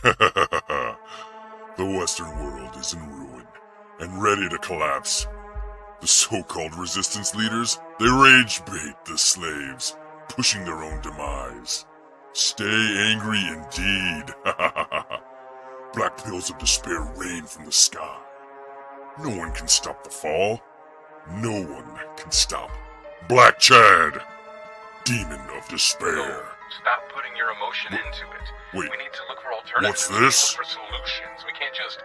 The Western world is in ruin and ready to collapse. The so-called resistance leaders, they rage bait the slaves, pushing their own demise. Stay angry indeed. Black pills of despair rain from the sky. No one can stop the fall. No one can stop Black Chad, demon of despair. Stop putting your emotion into it. Wait, we need to look for alternatives. what's this? We need to look for solutions. We can't just,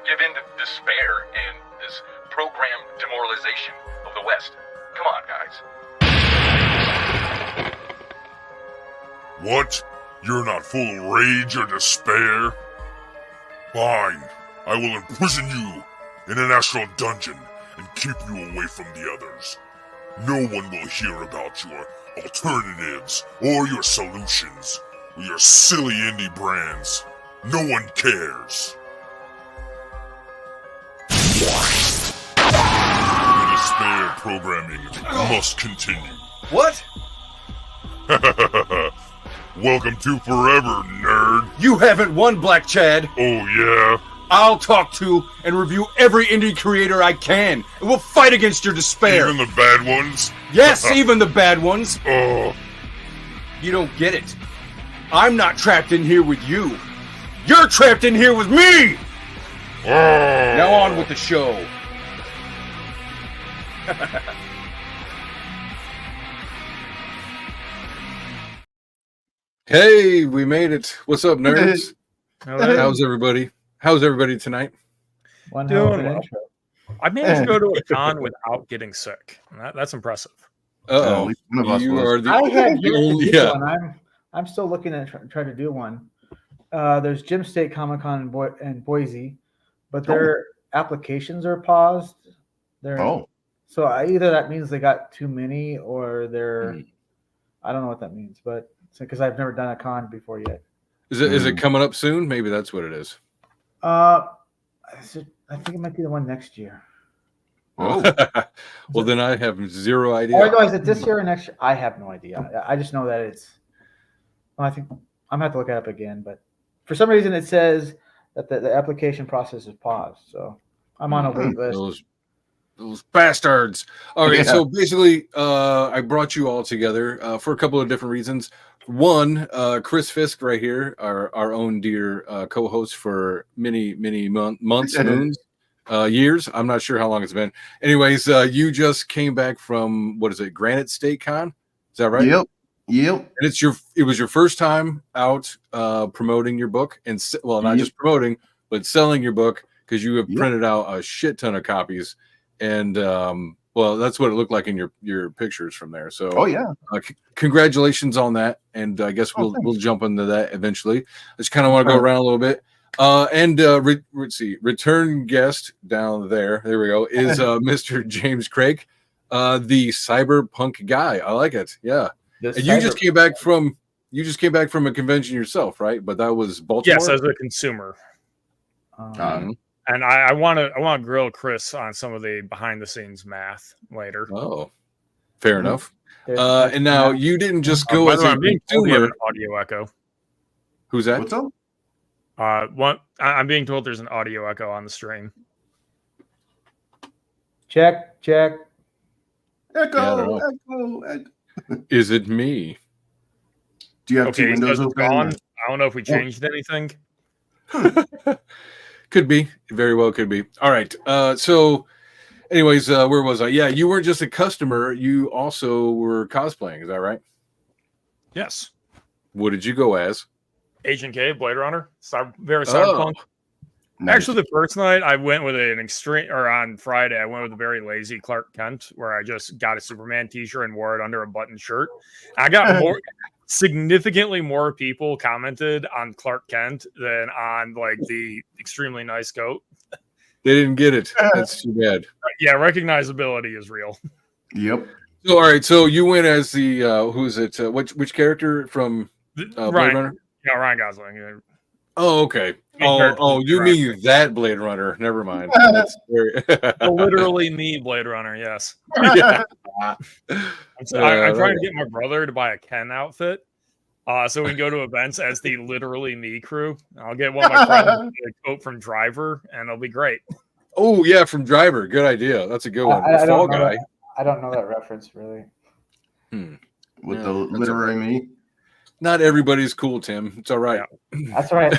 give in to despair and this programmed demoralization of the West. Come on, guys. What? You're not full of rage or despair? Fine. I will imprison you in an astral dungeon and keep you away from the others. No one will hear about your alternatives or your solutions or your silly indie brands. No one cares. The despair programming must continue. What? Welcome to Forever, nerd. You haven't won, Black Chad. Oh, yeah? I'll talk to and review every indie creator I can, and we'll fight against your despair. Even the bad ones? Yes, even the bad ones. Oh. You don't get it. I'm not trapped in here with you. You're trapped in here with me! Oh. Now on with the show. Hey, we made it. What's up, nerds? How's everybody? How's everybody tonight? One hell of Doing an well. intro. I managed to go to a con without getting sick. That's impressive. Uh-oh. At least one of us You was. are the I have yet to only... do Yeah. one. I'm still looking at try to do one. There's Gym State Comic Con in Boise, but their applications are paused. So either that means they got too many, or they're I don't know what that means, but because I've never done a con before yet. Is it coming up soon? Maybe that's what it is. I think it might be the one next year. Oh. Well, then I have zero idea. Or no, is it this year or next year? I have no idea. I just know that it's. Well, I think I'm gonna have to look it up again, but for some reason it says that the application process is paused. So I'm on a wait list. Those bastards. All right, Yeah. so basically, I brought you all together for a couple of different reasons. One, Chris Fisk right here, our own dear co-host for many months, moons, years. I'm not sure how long it's been. Anyways, you just came back from, what is it, Granite State Con? Is that right? Yep. And it was your first time out promoting your book, and not just promoting, but selling your book, because you have printed out a shit ton of copies. And that's what it looked like in your pictures from there. So, congratulations on that. And I guess we'll jump into that eventually. I just kind of want to go around a little bit. Let's see, return guest down there. There we go. Is Mr. James Craig, the cyberpunk guy. I like it. Yeah. And you just came back from a convention yourself, right? But that was Baltimore. Yes, as a consumer. And I want to grill Chris on some of the behind the scenes math later. Oh, fair enough. And now you didn't just go as a consumer. Audio echo. Who's that? What's up? I'm being told there's an audio echo on the stream. Check. Echo. Is it me? Do you have two windows open? Gone. I don't know if we changed anything. Could be. Very well could be. All right. So anyways, where was I? Yeah, you weren't just a customer. You also were cosplaying. Is that right? Yes. What did you go as? Agent K, Blade Runner. Very cyberpunk. Nice. Actually, the first night I went with on Friday, I went with a very lazy Clark Kent, where I just got a Superman t-shirt and wore it under a button shirt. I got significantly more people commented on Clark Kent than on like the extremely nice coat. They didn't get it. That's too bad. Yeah, recognizability is real. Yep. So, all right. So you went as the who is it? Which character from Blade Runner? Yeah, Ryan Gosling. Oh, okay. Oh, you mean that Blade Runner? Never mind. That's very... Literally me, Blade Runner. Yes. Yeah. I'm trying to get my brother to buy a Ken outfit. So we can go to events as the literally me crew. I'll get one of my friends a quote from Driver, and it'll be great. Oh yeah, from Driver. Good idea. That's a good one. I Fall don't know Guy. I don't know that reference really. With Yeah, the that's literary okay. me. Not everybody's cool, Tim. It's all right. That's all right.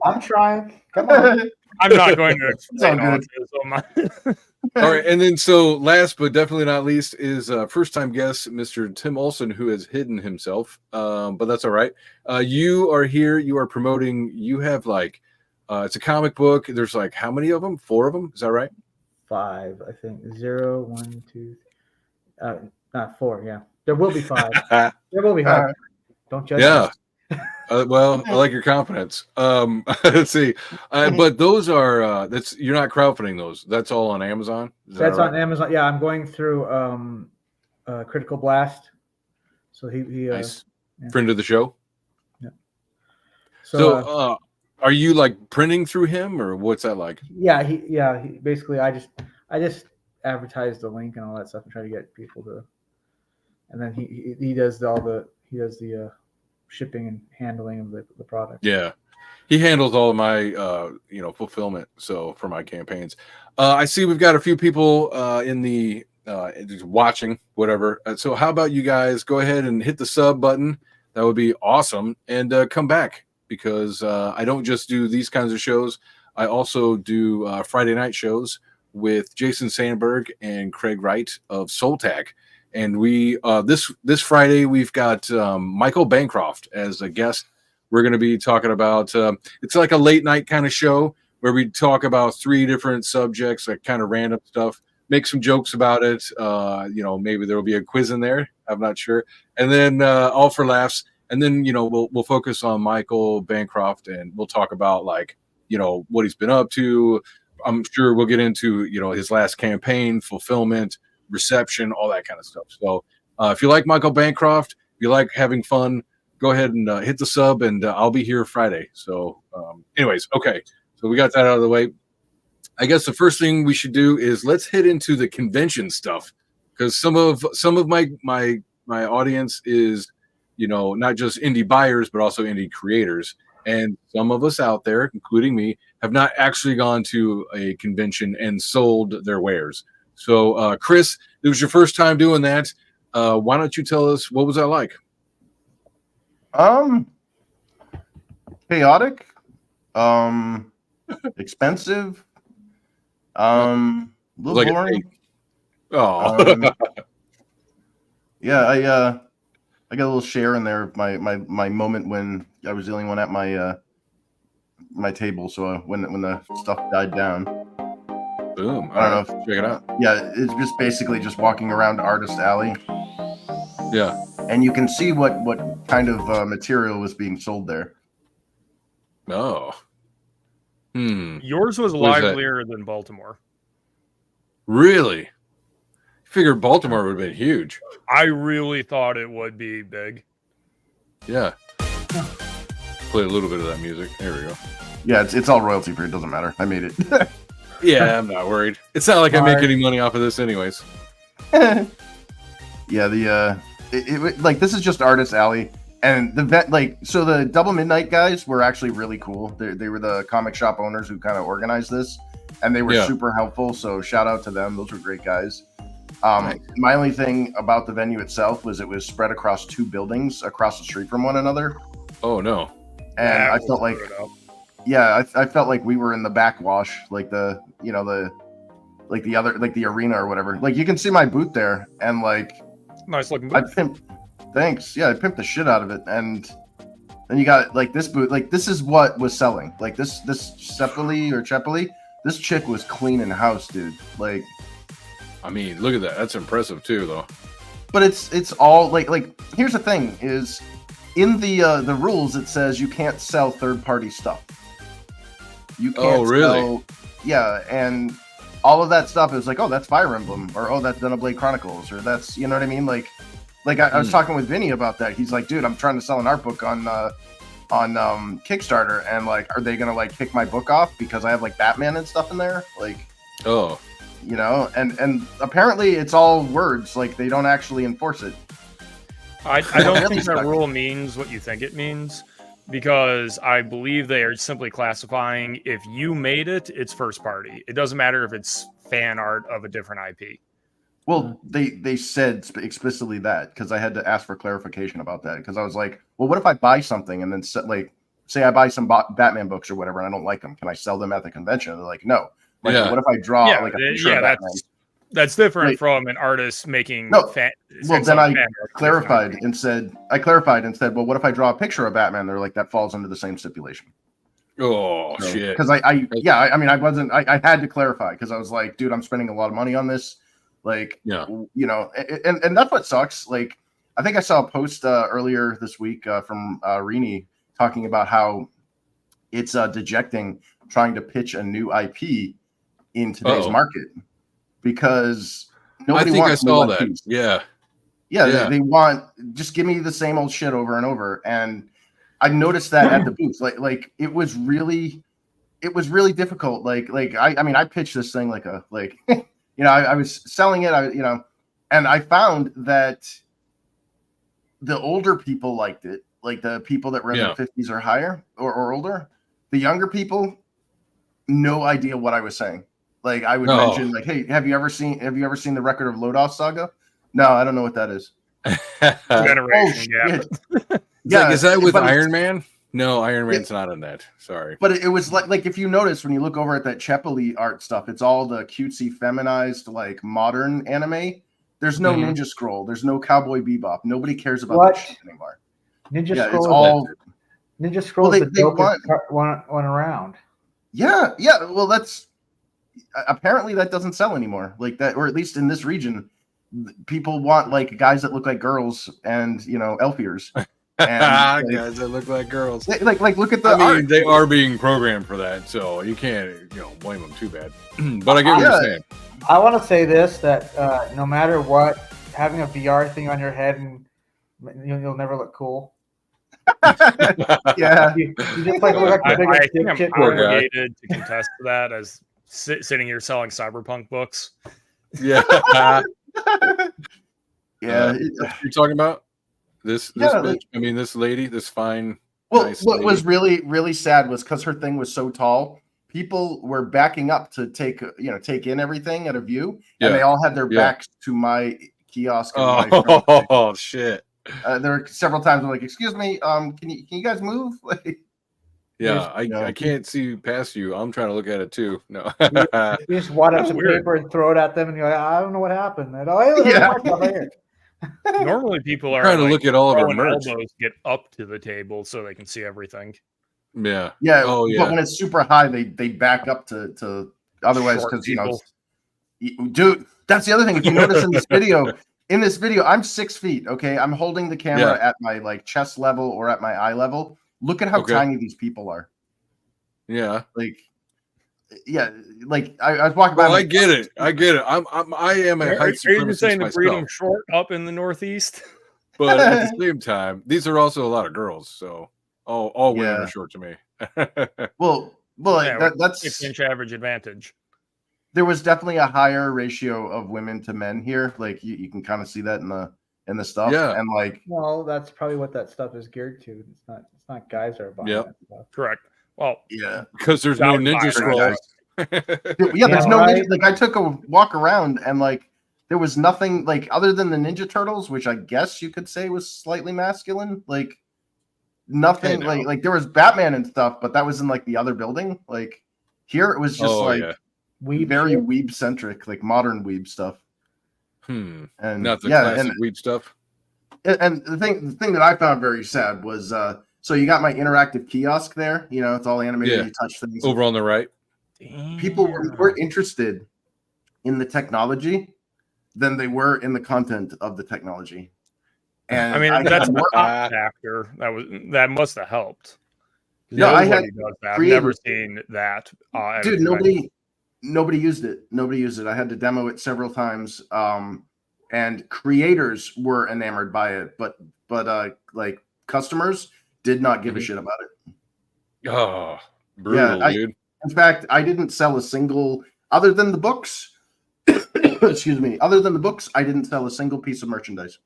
I'm trying. Come on. I'm not going to It's all explain all good. this. So my- All right, and then so last but definitely not least is first-time guest Mr. Tim Olson, who has hidden himself, but that's all right. You are here. You are promoting. You have like it's a comic book. There's like how many of them? 4 of them. Is that right? 5, I think. 0, 1, 2. Not 4. Yeah, there will be 5. There will be 5. Don't judge. Yeah. Well, I like your confidence. Let's see. But those are that's you're not crowdfunding those. That's all on Amazon. Is That's that right? on Amazon. Yeah, I'm going through Critical Blast. So he Nice. yeah. Friend of the show. Yeah. So, are you like printing through him, or what's that like? Yeah, he basically I just advertise the link and all that stuff and try to get people to, and then he does the shipping and handling of the product. Yeah, he handles all of my fulfillment. So for my campaigns, I see we've got a few people in the just watching whatever. So how about you guys go ahead and hit the sub button? That would be awesome, and come back because I don't just do these kinds of shows. I also do Friday night shows with Jason Sandberg and Craig Wright of Soultac. And we this Friday we've got Michael Bancroft as a guest. We're going to be talking about it's like a late night kind of show where we talk about 3 different subjects, like kind of random stuff, make some jokes about it. Maybe there will be a quiz in there. I'm not sure. And then all for laughs. And then we'll focus on Michael Bancroft and we'll talk about like what he's been up to. I'm sure we'll get into his last campaign, fulfillment, reception, all that kind of stuff. So if you like Michael Bancroft, if you like having fun, go ahead and hit the sub, and I'll be here Friday. So anyways, okay, so we got that out of the way. I guess the first thing we should do is let's hit into the convention stuff, because some of my audience is not just indie buyers but also indie creators, and some of us out there, including me, have not actually gone to a convention and sold their wares. So, Chris, it was your first time doing that. Why don't you tell us what was that like? Chaotic, expensive, a little Like boring. Oh, Yeah, I got a little share in there of my moment when I was the only one at my table. So when the stuff died down. boom! I don't know. Check it out. Yeah, it's just basically just walking around Artist Alley. Yeah. And you can see what kind of material was being sold there. Oh. Yours was What is that? livelier than Baltimore. Really? Figured Baltimore would have been huge. I really thought it would be big. Yeah. Play a little bit of that music. There we go. Yeah, it's all royalty free. It doesn't matter. I made it. Yeah, I'm not worried. It's not like I make any money off of this anyways. Yeah, like this is just Artist Alley, and so the Double Midnight guys were actually really cool. They were the comic shop owners who kind of organized this, and they were super helpful. So shout out to them; those were great guys. Nice. My only thing about the venue itself was it was spread across 2 buildings across the street from one another, Oh no. and That I was felt like, screwed up. yeah, I felt like we were in the backwash, like the arena or whatever. Like you can see my booth there, and like. Nice looking I booth. pimped. Thanks. Yeah, I pimped the shit out of it, and then you got like this booth. Like this is what was selling. Like this Chepoli. This chick was cleaning house, dude. Like, I mean, look at that. That's impressive too, though. but it's all like here's the thing is in the rules it says you can't sell third-party stuff. You can't. Oh, really? Sell, yeah, and all of that stuff is like, oh, that's Fire Emblem, or oh, that's Xenoblade Chronicles, or that's, you know what I mean? Like I was talking with Vinny about that. He's like, dude, I'm trying to sell an art book on Kickstarter, and like, are they gonna like kick my book off because I have like Batman and stuff in there? Like, Oh, and apparently it's all words. Like they don't actually enforce it. I don't think that rule means what you think it means, because I believe they are simply classifying if you made it, it's first party. It doesn't matter if it's fan art of a different IP. Well, they said explicitly that, because I had to ask for clarification about that, because I was like, well, what if I buy something and then say I buy some Batman books or whatever and I don't like them, can I sell them at the convention? And they're like, no. Like, what if I draw like a picture of Batman? That's different from an artist making. Well, then I clarified and said, well, what if I draw a picture of Batman? They're like, that falls under the same stipulation. Oh, shit. Because I had to clarify, because I was like, dude, I'm spending a lot of money on this. Like, you know, and that's what sucks. Like, I think I saw a post earlier this week from Rini talking about how it's dejecting trying to pitch a new IP in today's market, because nobody wants new IPs. Yeah. They want, just give me the same old shit over and over. And I noticed that at the booth, like it was really difficult. Like I mean, I pitched this thing you know, I was selling it, and I found that the older people liked it, like the people that were in their 50s or higher or older. The younger people, no idea what I was saying. Like, I would mention, like, hey, have you ever seen the Record of Lodoss Saga? No, I don't know what that is. Generation, yeah. Is that with Iron Man? No, Iron Man's not in that. Sorry. But it was like if you notice when you look over at that Chepoli art stuff, it's all the cutesy, feminized, like modern anime. There's no Ninja Scroll. There's no Cowboy Bebop. Nobody cares about that shit anymore. Ninja Scroll. It's all Ninja Scroll. Well, they want one around. Yeah. Well, that's apparently that doesn't sell anymore. Like that, or at least in this region, people want like guys that look like girls and elf ears. And guys that look like girls. Like look at the art. They are being programmed for that, so you can't blame them too bad. But I get what you're saying. I want to say this, that no matter what, having a VR thing on your head and you'll never look cool. Yeah, you just like look like the biggest I think I'm obligated to contest that as sitting here selling cyberpunk books. Yeah. Yeah. You're talking about this bitch, I mean, this lady, this fine. Well, nice what lady. was really, really sad was because her thing was so tall, people were backing up to take in everything at a view, and they all had their backs to my kiosk. Oh shit! There were several times I'm like, "Excuse me, can you guys move?" I can't see past you. I'm trying to look at it too. No, you just wad up some paper and throw it at them, and you're like, "I don't know what happened." Normally, people are trying to look at all of our merch. Elbows get up to the table so they can see everything. Yeah. Oh, yeah. But when it's super high, they back up to otherwise, because dude, that's the other thing. If you notice in this video, I'm 6 feet. Okay, I'm holding the camera at my like chest level or at my eye level. Look at how tiny these people are. Yeah. Like I was walking by. I get it. I am a height supremacist. Are you saying to breed them short up in the Northeast? But at the same time, these are also a lot of girls. So all women are short to me. well, that's 6-inch average advantage. There was definitely a higher ratio of women to men here. Like you can kind of see that in the stuff. Yeah, and like, well, that's probably what that stuff is geared to. It's not guys that are buying that stuff. Correct. Well, yeah, because there's no Ninja Scrolls. There's no ninja. Like I took a walk around and like there was nothing like other than the Ninja Turtles, which I guess you could say was slightly masculine. Like nothing. Like there was Batman and stuff, but that was in like the other building. Like here it was just very weeb centric, like modern weeb stuff. And not the classic weeb stuff. And the thing that I found very sad was so you got my interactive kiosk there. It's all animated. You touch things over on the right. People were more interested in the technology than they were in the content of the technology. And I mean, that's a pop factor. That must have helped. No, I had I've never seen that. Dude, nobody used it. Nobody used it. I had to demo it several times. And creators were enamored by it, but like customers did not give a shit about it. Oh, brutal, dude. In fact, I didn't sell a single, other than the books. Excuse me. Other than the books, I didn't sell a single piece of merchandise.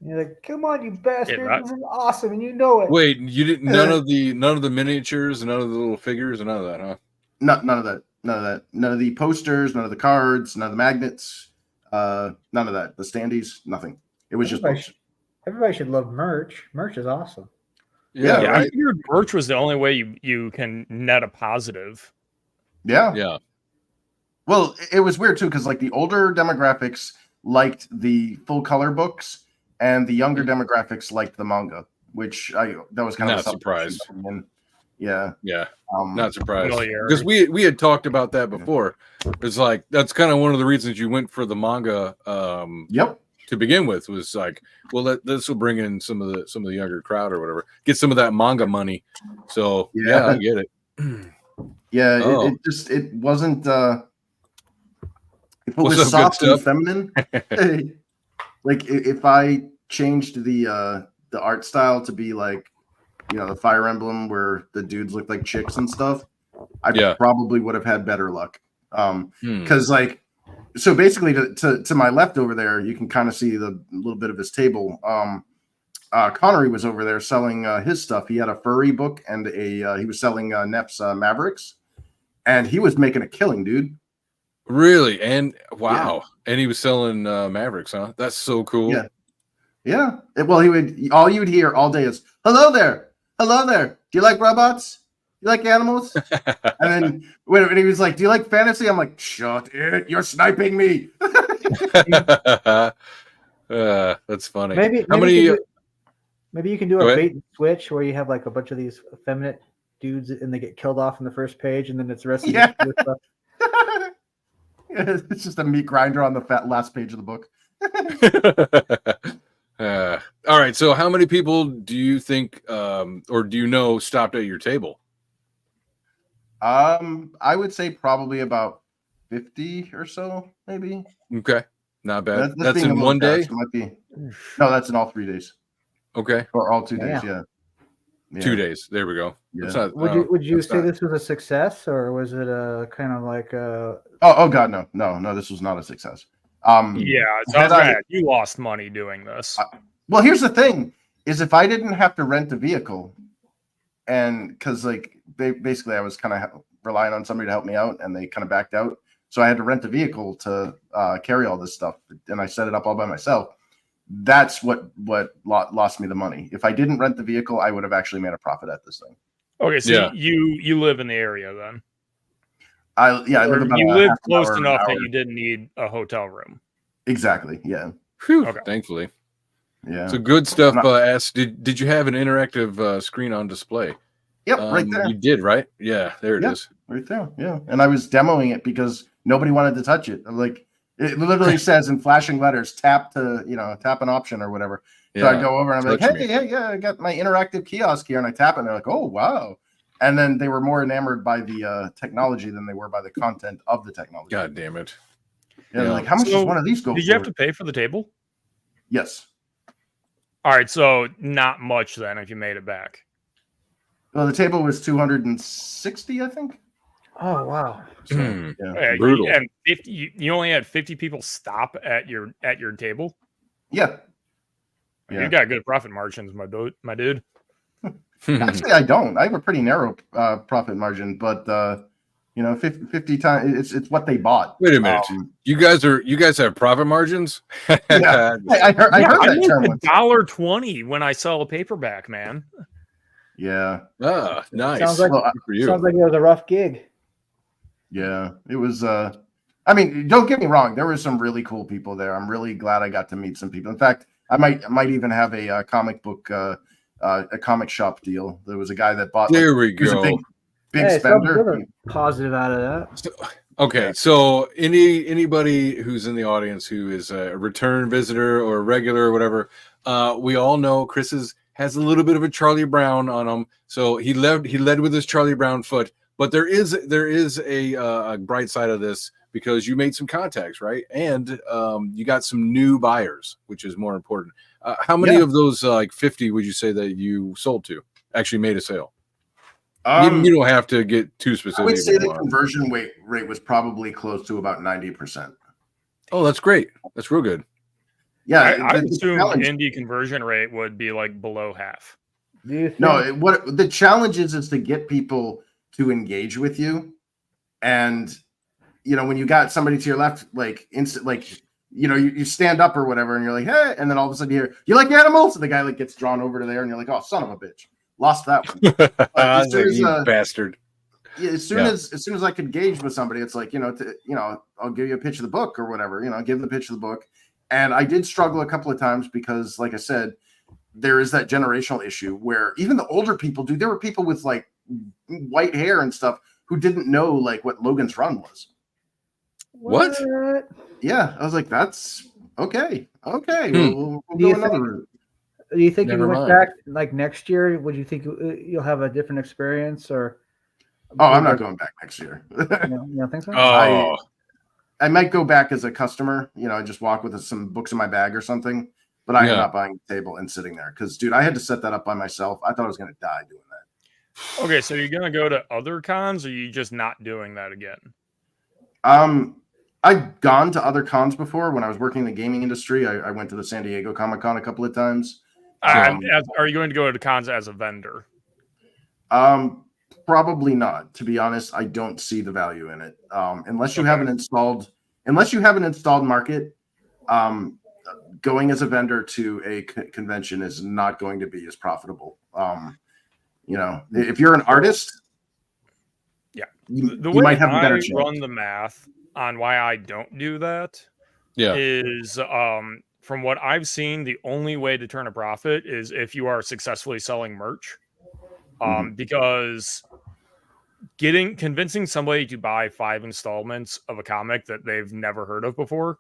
You're like, come on, you bastard! Yeah, This is awesome, and you know it. Wait, you didn't none of the miniatures, none of the little figures, none of that, huh? None of that. None of that. None of the posters. None of the cards. None of the magnets. None of that. The standees. Nothing. It was just books. Everybody should love merch. Merch is awesome. Yeah, I right. figured merch was the only way you can net a positive. Yeah. Yeah. Well, it was weird too because like the older demographics liked the full color books, and the younger demographics liked the manga, which that was kind of Not a surprised. Yeah. Yeah. Not surprised. Familiarity. Because we had talked about that before. It's like that's kind of one of the reasons you went for the manga Yep. to begin with, was like, well, this will bring in some of the younger crowd or whatever. Get some of that manga money. So yeah, I get it. Yeah, Oh. it wasn't if it What's was up, good soft and stuff? feminine, like if I changed the art style to be like, the Fire Emblem where the dudes look like chicks and stuff, I probably would have had better luck. Because like, so basically to my left over there, you can kind of see the little bit of his table. Connery was over there selling his stuff. He had a furry book and he was selling Neff's Mavericks, and he was making a killing, dude. Really? And wow. And he was selling Mavericks, huh? That's so cool. Yeah. Well, all you would hear all day is, hello there. Hello there. Do you like robots? You like animals? And then when he was like, do you like fantasy? I'm like, shut it. You're sniping me. That's funny. Maybe you can do a bait and switch where you have like a bunch of these effeminate dudes and they get killed off in the first page, and then it's the rest of the stuff. It's just a meat grinder on the last page of the book. All right. So how many people do you think, or do you know, stopped at your table? I would say probably about 50 or so, maybe. Okay. Not bad. That's in one day? It might be. No, that's in all 3 days. Okay. Or all 2 days, yeah. 2 days. There we go. Yeah. Would you say this was a success, or was it a kind of like a? Oh God, no. This was not a success. You lost money doing this. Well, here's the thing: is if I didn't have to rent a vehicle, and because like basically I was kind of relying on somebody to help me out, and they kind of backed out, so I had to rent a vehicle to carry all this stuff, and I set it up all by myself. That's what lost me the money. If I didn't rent the vehicle, I would have actually made a profit at this thing. Okay, so you live in the area then? I live about you live close enough that you didn't need a hotel room. Exactly. Yeah. Whew, okay. Thankfully. Yeah. So good stuff. Asked, did you have an interactive screen on display? Yep, right there. You did, right? Yeah, there it is. Right there. Yeah. And I was demoing it because nobody wanted to touch it. I'm like, it literally says in flashing letters, tap an option or whatever. So I go over and I'm like, hey, I got my interactive kiosk here, and I tap it, and they're like, oh wow. And then they were more enamored by the technology than they were by the content of the technology. God damn it. Yeah. Like, how much does one of these go for? Did you have to pay for the table? Yes. All right, so not much then if you made it back. Well, the table was 260, I think. Oh wow. So, brutal. And 50, you only had 50 people stop at your table? Yeah. You got good profit margins, my dude. Actually, I don't. I have a pretty narrow profit margin, but 50 times it's what they bought. Wait a minute. You guys have profit margins? Yeah. I heard that term once. $1.20 when I sell a paperback, man. Yeah. Ah, nice. Sounds like it was a rough gig. Yeah, it was. I mean, don't get me wrong. There were some really cool people there. I'm really glad I got to meet some people. In fact, I might even have a comic book, a comic shop deal. There was a guy that bought. There we go. Big spender. Positive out of that. Okay, so anybody who's in the audience who is a return visitor or a regular or whatever, we all know Chris has a little bit of a Charlie Brown on him. So he led with his Charlie Brown foot. But there is a bright side of this, because you made some contacts, right? And you got some new buyers, which is more important. How many of those 50 would you say that you sold to actually made a sale? You don't have to get too specific. I would say the conversion rate was probably close to about 90%. Oh, that's great. That's real good. Yeah, I assume the indie conversion rate would be like below half. Do you think? No, what the challenge is to get people to engage with you, and when you got somebody to your left, like instant, like you stand up or whatever, and you're like, hey, and then all of a sudden you like animals, and the guy like gets drawn over to there, and you're like, oh, son of a bitch, lost that one. As soon as, you bastard. Yeah, as soon as I could gauge with somebody, it's like I'll give you a pitch of the book or whatever. Give them the pitch of the book, and I did struggle a couple of times because, like I said, there is that generational issue where even the older people do. There were people with like white hair and stuff who didn't know like what Logan's Run was. What? Yeah, I was like, that's okay. Okay, we'll go another route. Do you think if Never you went mind. back like next year, would you think you'll have a different experience or? Oh, I'm not going back next year. You don't think so? Oh, I might go back as a customer, just walk with some books in my bag or something, but I am not buying a table and sitting there because, dude, I had to set that up by myself. I thought I was going to die doing that. Okay, so you're going to go to other cons, or are you just not doing that again? I've gone to other cons before. When I was working in the gaming industry, I went to the San Diego Comic-Con a couple of times. Are you going to go to cons as a vendor? Probably not. To be honest, I don't see the value in it. Unless you have an installed market, going as a vendor to a convention is not going to be as profitable. If you're an artist, the you way might have a better I chance. run the math on why I don't do that is from what I've seen, the only way to turn a profit is if you are successfully selling merch. Because convincing somebody to buy 5 installments of a comic that they've never heard of before,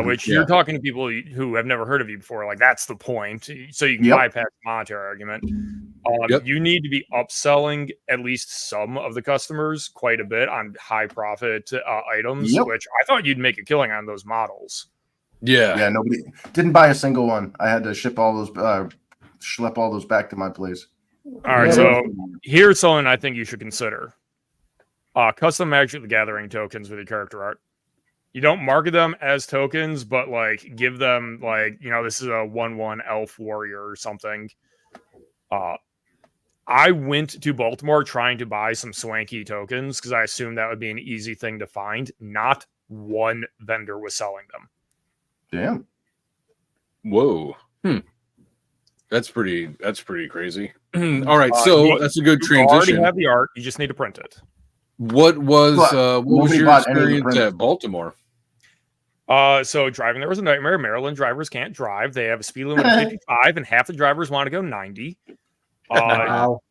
which you're talking to people who have never heard of you before, like that's the point. So you can bypass the monetary argument. You need to be upselling at least some of the customers quite a bit on high profit items, which I thought you'd make a killing on those models. Yeah. Nobody didn't buy a single one. I had to schlepp all those back to my place. All right, so here's something I think you should consider. Custom Magic the Gathering tokens with your character art. You don't market them as tokens, but like give them like, this is a 1/1 elf warrior or something. I went to Baltimore trying to buy some swanky tokens because I assumed that would be an easy thing to find. Not one vendor was selling them. Damn. Whoa. That's pretty crazy. All right, so that's a good transition. You already have the art. You just need to print it. What was your experience at Baltimore? So driving there was a nightmare. Maryland drivers can't drive. They have a speed limit of 55, and half the drivers want to go 90. Wow.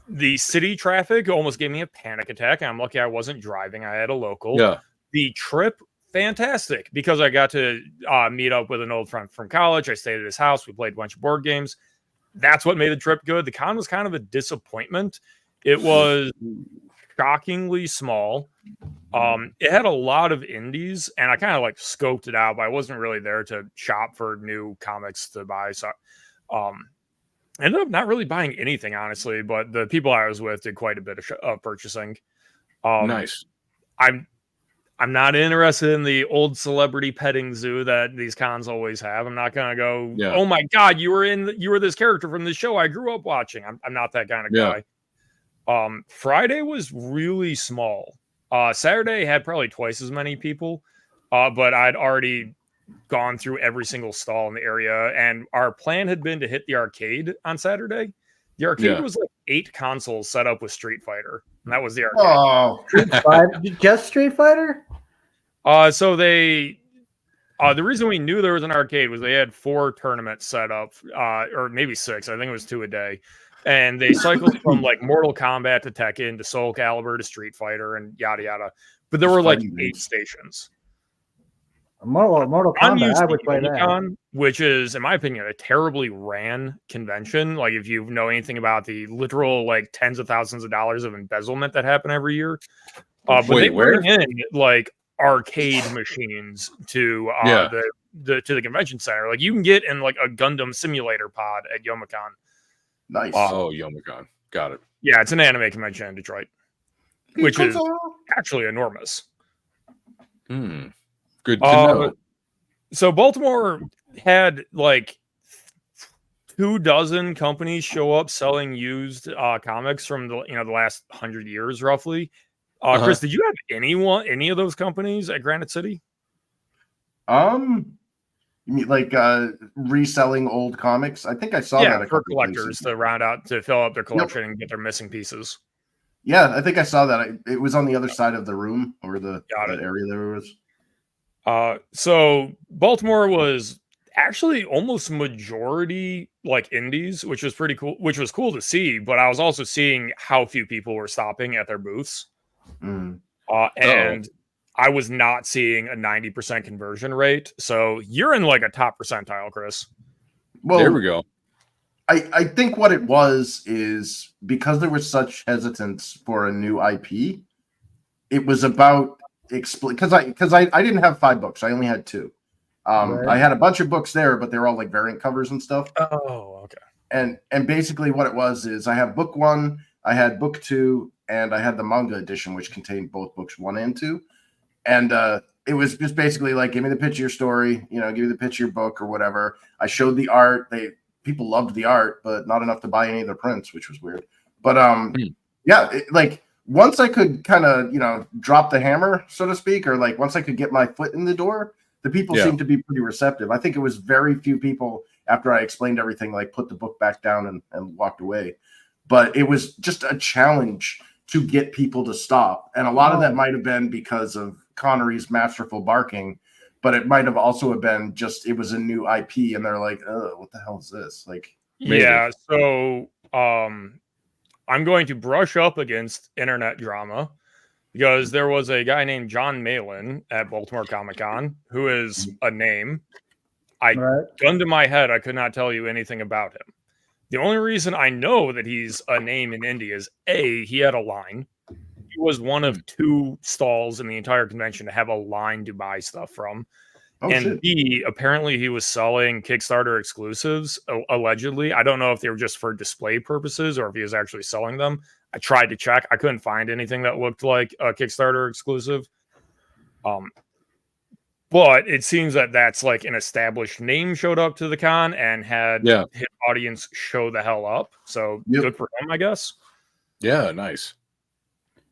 The city traffic almost gave me a panic attack. I'm lucky I wasn't driving. I had a local. Yeah. The trip, fantastic, because I got to meet up with an old friend from college. I stayed at his house. We played a bunch of board games. That's what made the trip good. The con was kind of a disappointment. It was shockingly small. It had a lot of indies, and I kind of like scoped it out, but I wasn't really there to shop for new comics to buy. So ended up not really buying anything, honestly, but the people I was with did quite a bit of purchasing. Nice. I'm not interested in the old celebrity petting zoo that these cons always have. I'm not gonna go, oh my god, you were this character from the show I grew up watching. I'm not that kind of guy. Friday was really small. Saturday had probably twice as many people, but I'd already gone through every single stall in the area, and our plan had been to hit the arcade on Saturday. The arcade was like 8 consoles set up with Street Fighter, and that was the arcade. Oh, Street Fighter? Just Street Fighter? So they, the reason we knew there was an arcade was they had 4 tournaments set up, or maybe 6. I think it was 2 a day, and they cycled from like Mortal Kombat to Tekken to Soul Calibur to Street Fighter and yada yada. But there were like 8 stations. Mortal Kombat, I would play that. Which is, in my opinion, a terribly ran convention. Like, if you know anything about the literal, like, tens of thousands of dollars of embezzlement that happen every year. But they bring in, like, arcade machines to the convention center. Like, you can get in, like, a Gundam simulator pod at Youmacon. Nice. Youmacon. Got it. Yeah, it's an anime convention in Detroit, which is actually enormous. Good to know. So Baltimore, had like 24 companies show up selling used comics from the last 100 years roughly. Chris, did you have any of those companies at Granite City? You mean like reselling old comics? I think I saw that for collectors to round out to fill up their collection and get their missing pieces. Yeah, I think I saw that. It was on the other side of the room or that area there was. So Baltimore was actually almost majority like indies, which was pretty cool, which was cool to see. But I was also seeing how few people were stopping at their booths. And I was not seeing a 90% conversion rate. So you're in like a top percentile, Chris. Well, there we go. I think what it was is because there was such hesitance for a new IP, it was about because I didn't have 5 books. I only had 2. I had a bunch of books there, but they were all like variant covers and stuff. Oh, okay. And basically what it was is I have book 1, I had book 2, and I had the manga edition, which contained both books 1 and 2. And it was just basically like, give me the pitch of your story, give me the pitch of your book or whatever. I showed the art. People loved the art, but not enough to buy any of the prints, which was weird. But like once I could kind of, drop the hammer, so to speak, or like once I could get my foot in the door, the people seemed to be pretty receptive. I think it was very few people after I explained everything, like put the book back down and walked away. But it was just a challenge to get people to stop. And a lot of that might have been because of Connery's masterful barking, but it might have also been just, it was a new IP and they're like, oh, what the hell is this? Like, yeah. So, I'm going to brush up against internet drama because there was a guy named John Malin at Baltimore Comic-Con who is a name. Gun to my head, I could not tell you anything about him. The only reason I know that he's a name in Indy is A, he had a line. He was one of 2 stalls in the entire convention to have a line to buy stuff from. And B, apparently he was selling Kickstarter exclusives, allegedly. I don't know if they were just for display purposes or if he was actually selling them. I tried to check. I couldn't find anything that looked like a Kickstarter exclusive. But it seems that that's like an established name showed up to the con and had his audience show the hell up. So good for him, I guess. Yeah, nice.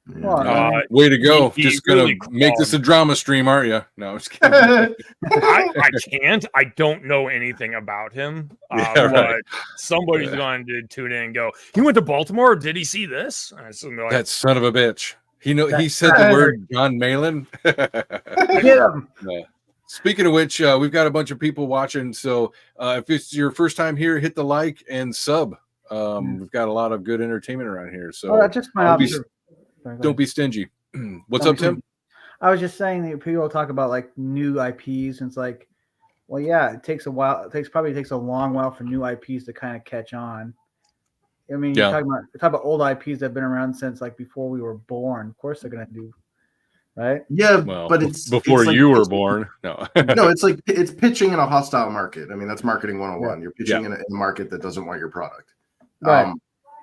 Way to go. Just really gonna make this a drama stream, aren't you? No, I'm just kidding. I can't. I don't know anything about him. But somebody's going to tune in and go, he went to Baltimore? Did he see this? Like, that son of a bitch. He said the word John Malin. Get him. Speaking of which, we've got a bunch of people watching. So if it's your first time here, hit the like and sub. We've got a lot of good entertainment around here. So that's just my observation. Don't be stingy. What's up, Tim? I was just saying that people talk about like new IPs, and it's like, well, yeah, it takes a while. Probably takes a long while for new IPs to kind of catch on. I mean, you're talking about old IPs that have been around since like before we were born. Of course, they're gonna do, right? Yeah, well, but it's before like, you were born. No, no, it's pitching in a hostile market. I mean, that's marketing 101. Yeah. You're pitching in a market that doesn't want your product, right?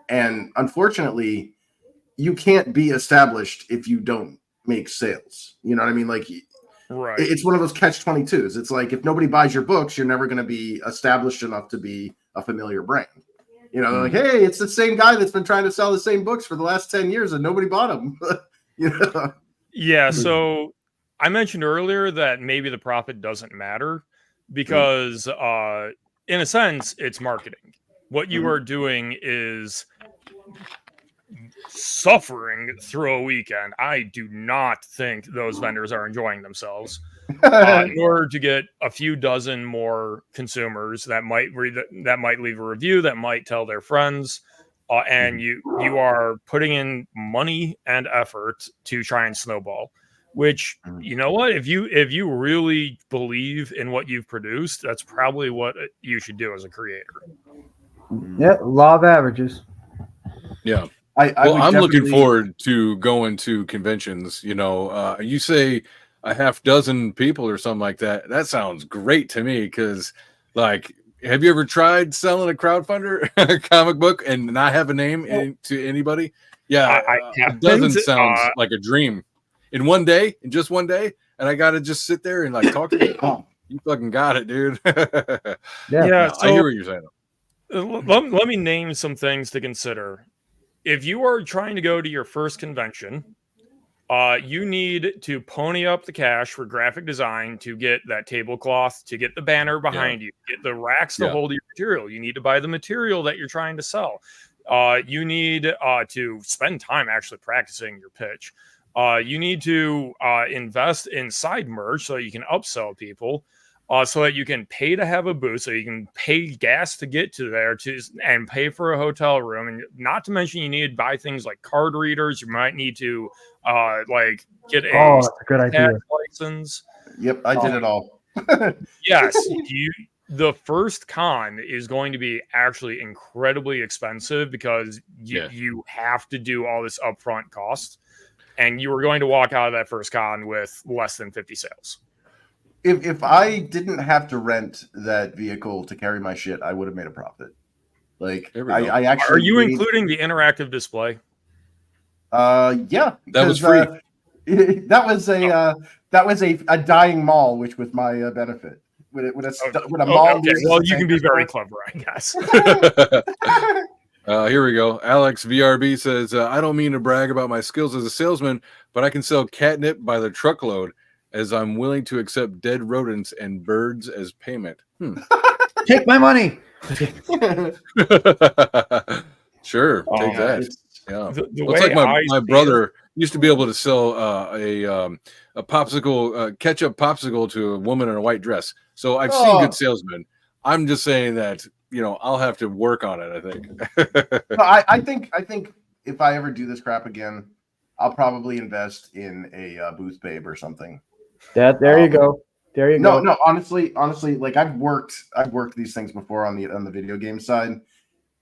And unfortunately, you can't be established if you don't make sales. You know what I mean? Like, it's one of those catch-22s. It's like, if nobody buys your books, you're never going to be established enough to be a familiar brand. They're like, hey, it's the same guy that's been trying to sell the same books for the last 10 years and nobody bought them. Yeah. So I mentioned earlier that maybe the profit doesn't matter because in a sense, it's marketing. What you are doing is suffering through a weekend. I do not think those vendors are enjoying themselves. In order to get a few dozen more consumers that might leave a review, that might tell their friends, and you are putting in money and effort to try and snowball. Which, you know what, if you really believe in what you've produced, that's probably what you should do as a creator. Yeah, law of averages. Yeah. I'm looking forward to going to conventions. You say a half dozen people or something like that. That sounds great to me because, like, have you ever tried selling a crowdfunder comic book and not have a name to anybody? Yeah, a dozen sounds like a dream. In just one day, and I got to just sit there and like talk to people. You fucking got it, dude. Yeah. No, So I hear what you're saying. let me name some things to consider. If you are trying to go to your first convention, you need to pony up the cash for graphic design to get that tablecloth, to get the banner behind you, get the racks to hold your material. You need to buy the material that you're trying to sell. You need to spend time actually practicing your pitch. You need to invest in side merch so you can upsell people. So that you can pay to have a booth, so you can pay gas to get to there and pay for a hotel room, and not to mention you need to buy things like card readers. You might need to like get a that's a good idea. license. Yep, I did it all. Yes, the first con is going to be actually incredibly expensive because you have to do all this upfront cost, and you are going to walk out of that first con with less than 50 sales. If I didn't have to rent that vehicle to carry my shit, I would have made a profit. Like I actually. Are you including the interactive display? Yeah, that was free. That was a dying mall, which was my benefit. When a mall. Okay. Well, you can be very clever, I guess. Here we go. Alex VRB says, I don't mean to brag about my skills as a salesman, but I can sell catnip by the truckload, as I'm willing to accept dead rodents and birds as payment. Take my money. Sure, take that. Yeah, It's like my brother used to be able to sell a popsicle, ketchup popsicle to a woman in a white dress. So I've seen good salesmen. I'm just saying that I'll have to work on it. I think. No, I think if I ever do this crap again, I'll probably invest in a booth babe or something. There you go. There you go. No, honestly, like I've worked these things before on the video game side,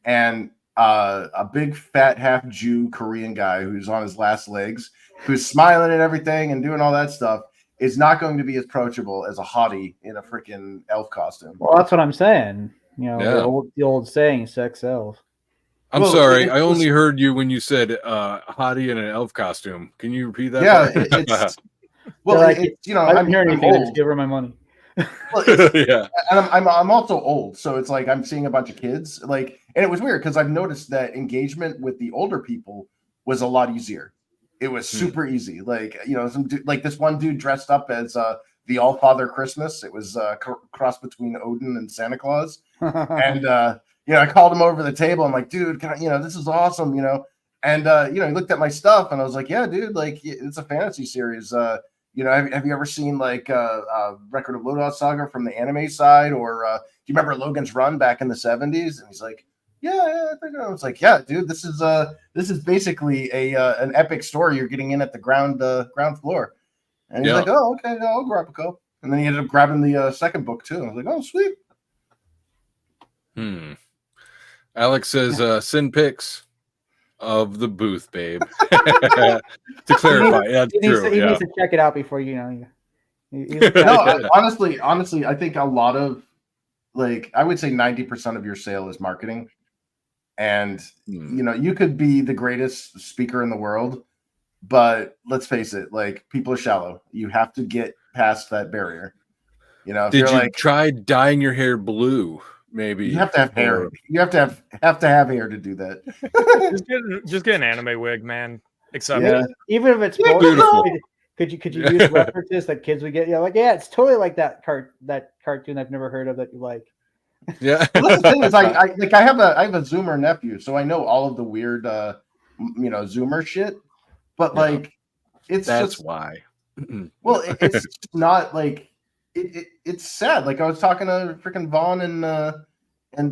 and a big fat half Jew Korean guy who's on his last legs, who's smiling and everything and doing all that stuff, is not going to be as approachable as a hottie in a freaking elf costume. Well, that's what I'm saying. The old saying, sex sells. I'm sorry, I only heard you when you said hottie in an elf costume. Can you repeat that? Yeah, it's well, like, I don't hear anything. Just give her my money. Well, and I'm also old, so it's like I'm seeing a bunch of kids, and it was weird because I've noticed that engagement with the older people was a lot easier. It was super easy. This one dude dressed up as the All Father Christmas. It was a cross between Odin and Santa Claus, and I called him over the table. I'm like, dude, this is awesome, and he looked at my stuff, and I was like, yeah, dude, it's a fantasy series. Have you ever seen Record of Loadout Saga from the anime side, or do you remember Logan's Run back in the 70s? And he's like, yeah, I think I was like, yeah, dude, this is basically an epic story. You're getting in at the ground floor, and he's like, oh, okay, I'll grab a couple. And then he ended up grabbing the second book too. I was like, oh, sweet. Alex says, send pics of the booth, babe. To clarify, that's true. He needs to check it out before No, honestly, I think a lot of I would say 90% of your sale is marketing, and you could be the greatest speaker in the world, but let's face it, people are shallow. You have to get past that barrier. Did you try dyeing your hair blue? Maybe you have to have hair. You have to have hair to do that. just get an anime wig, man. Except even if it's beautiful. Could you use references that kids would get? It's totally like that cartoon I've never heard of that you like. Yeah. Well, that's the thing is I have a Zoomer nephew, so I know all of the weird Zoomer shit. But that's just why. Well, it's not it's sad. I was talking to freaking Vaughn and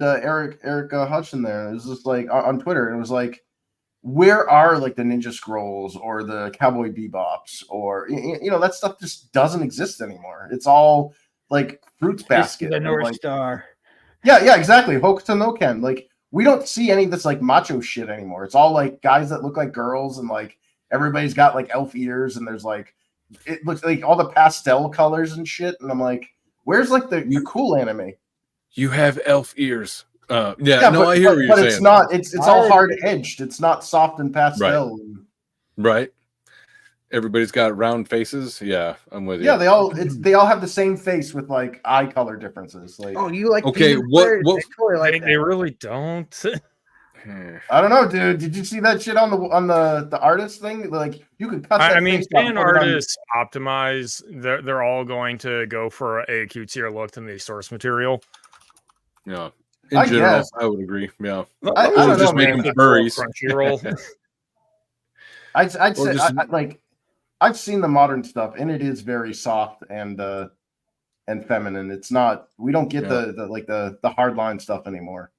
Eric Hudson there. It was just on Twitter. And it was where are the Ninja Scrolls or the Cowboy Bebops or that stuff just doesn't exist anymore. It's all Fruits Basket, the North Star. Yeah, exactly. Hokuto no Ken. We don't see any of this macho shit anymore. It's all guys that look like girls and everybody's got elf ears and there's it looks like all the pastel colors and shit. And I'm like, where's the cool anime? You have elf ears. I hear what you're saying. But it's not. It's all hard edged. It's not soft and pastel. Right. Everybody's got round faces. Yeah, I'm with you. Yeah, they all have the same face with like eye color differences. Like, Oh, you like Okay, Demon what- Slayer? what- They totally like They that. really don't. I don't know, dude. Did you see that shit on the artist thing? Like, you could cut that I mean, face out and fan put it on- artists optimize. They're all going to go for a cutesier look than the source material. Yeah, I in general, guess. I would agree. Yeah, I Or don't know, just make man. them furries. Crunchyroll. I'd Or say just- like I've seen the modern stuff, and it is very soft and feminine. It's not. We don't get the hard line stuff anymore.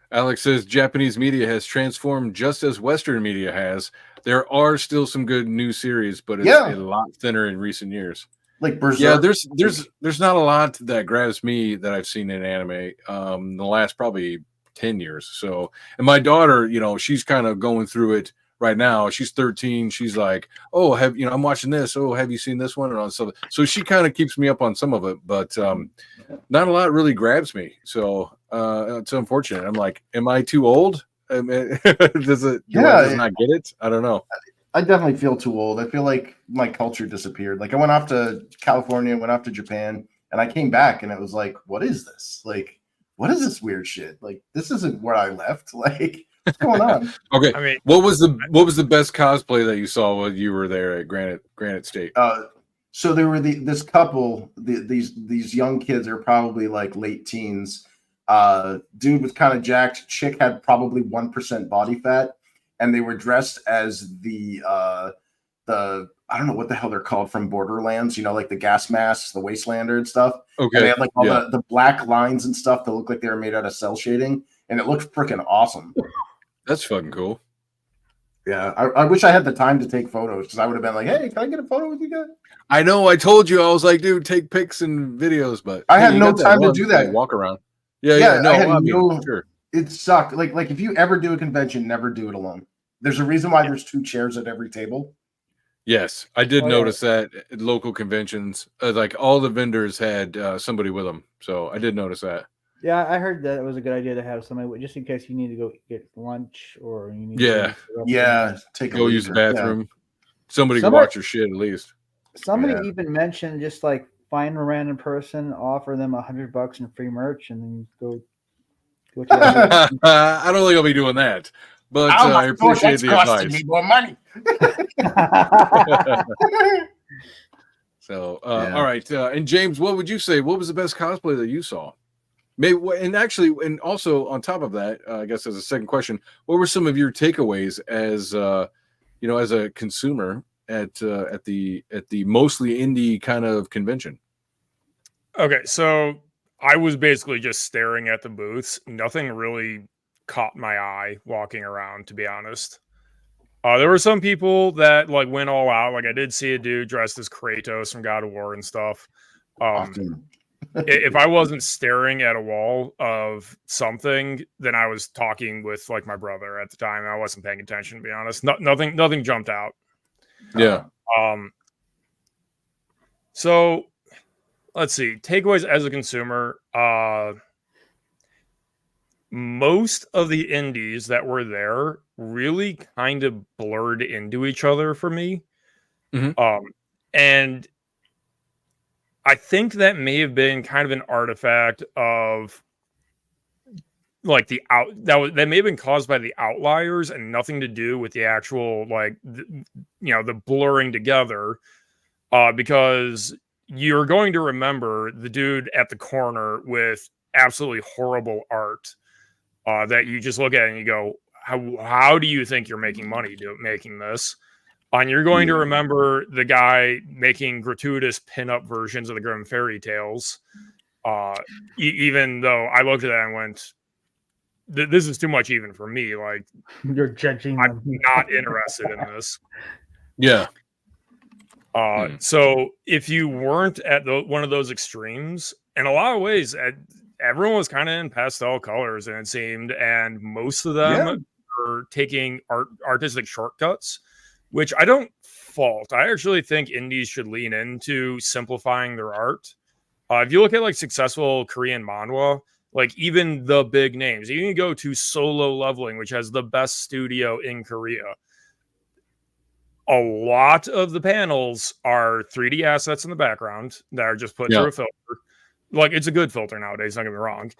Alex says Japanese media has transformed just as Western media has. There are still some good new series, but it's a lot thinner in recent years. Like Berserk. Yeah, there's not a lot that grabs me that I've seen in anime the last probably 10 years. So, and my daughter, she's kind of going through it right now. She's 13. She's like, oh, I'm watching this. Oh, have you seen this one? And on so she kind of keeps me up on some of it, but not a lot really grabs me. So it's unfortunate. I'm like, am I too old? I mean, do I just not get it? I don't know. I definitely feel too old. I feel like my culture disappeared. Like, I went off to California, went off to Japan, and I came back and it was like, what is this? Like, what is this weird shit? Like, this isn't where I left. Like, what's going on? Okay. I mean, what was the best cosplay that you saw while you were there at Granite State? So there were this couple, these young kids are probably like late teens. Dude was kind of jacked. Chick had probably 1% body fat, and they were dressed as the I don't know what the hell they're called from Borderlands. Like the gas masks, the Wastelander and stuff. Okay. And they had like all the black lines and stuff that looked like they were made out of cell shading, and it looked freaking awesome. That's fucking cool. Yeah, I wish I had the time to take photos, because I would have been like, hey, can I get a photo with you guys? I know. I told you. I was like, dude, take pics and videos, but I had you no got time to one, do that. like, walk around. Yeah. No, I had sure. It sucked. Like if you ever do a convention, never do it alone. There's a reason why there's 2 chairs at every table. Yes, I did notice that at local conventions, like all the vendors had somebody with them. So I did notice that. Yeah, I heard that it was a good idea to have somebody just in case you need to go get lunch or you need to take a go use the bathroom. Yeah. Somebody can watch your shit at least. Somebody even mentioned just like find a random person, offer them $100 in free merch, and then go. I don't think I'll be doing that, but I appreciate the advice. Me more money. So, all right, and James, what would you say? What was the best cosplay that you saw? Maybe, and also on top of that, I guess as a second question, what were some of your takeaways as as a consumer at the mostly indie kind of convention? Okay, so I was basically just staring at the booths. Nothing really caught my eye walking around, to be honest. There were some people that like went all out. Like I did see a dude dressed as Kratos from God of War and stuff. If I wasn't staring at a wall of something, then I was talking with like my brother at the time. I wasn't paying attention, to be honest. Nothing jumped out. Yeah. So let's see. Takeaways as a consumer. Most of the indies that were there really kind of blurred into each other for me. Mm-hmm. And I think that may have been kind of an artifact of like that may have been caused by the outliers and nothing to do with the actual the blurring together, because you're going to remember the dude at the corner with absolutely horrible art that you just look at and you go, how do you think you're making money making this? And you're going to remember the guy making gratuitous pinup versions of the Grimm fairy tales. Even though I looked at that and went, this is too much even for me. Like, you're judging. I'm not interested in this. Yeah. So if you weren't at one of those extremes, in a lot of ways, everyone was kind of in pastel colors, and it seemed, and most of them were taking artistic shortcuts, which I don't fault. I actually think indies should lean into simplifying their art. If you look at like successful Korean manhwa, like even the big names, you can go to Solo Leveling, which has the best studio in Korea. a lot of the panels are 3D assets in the background that are just put through a filter. Like, it's a good filter nowadays, don't get me wrong.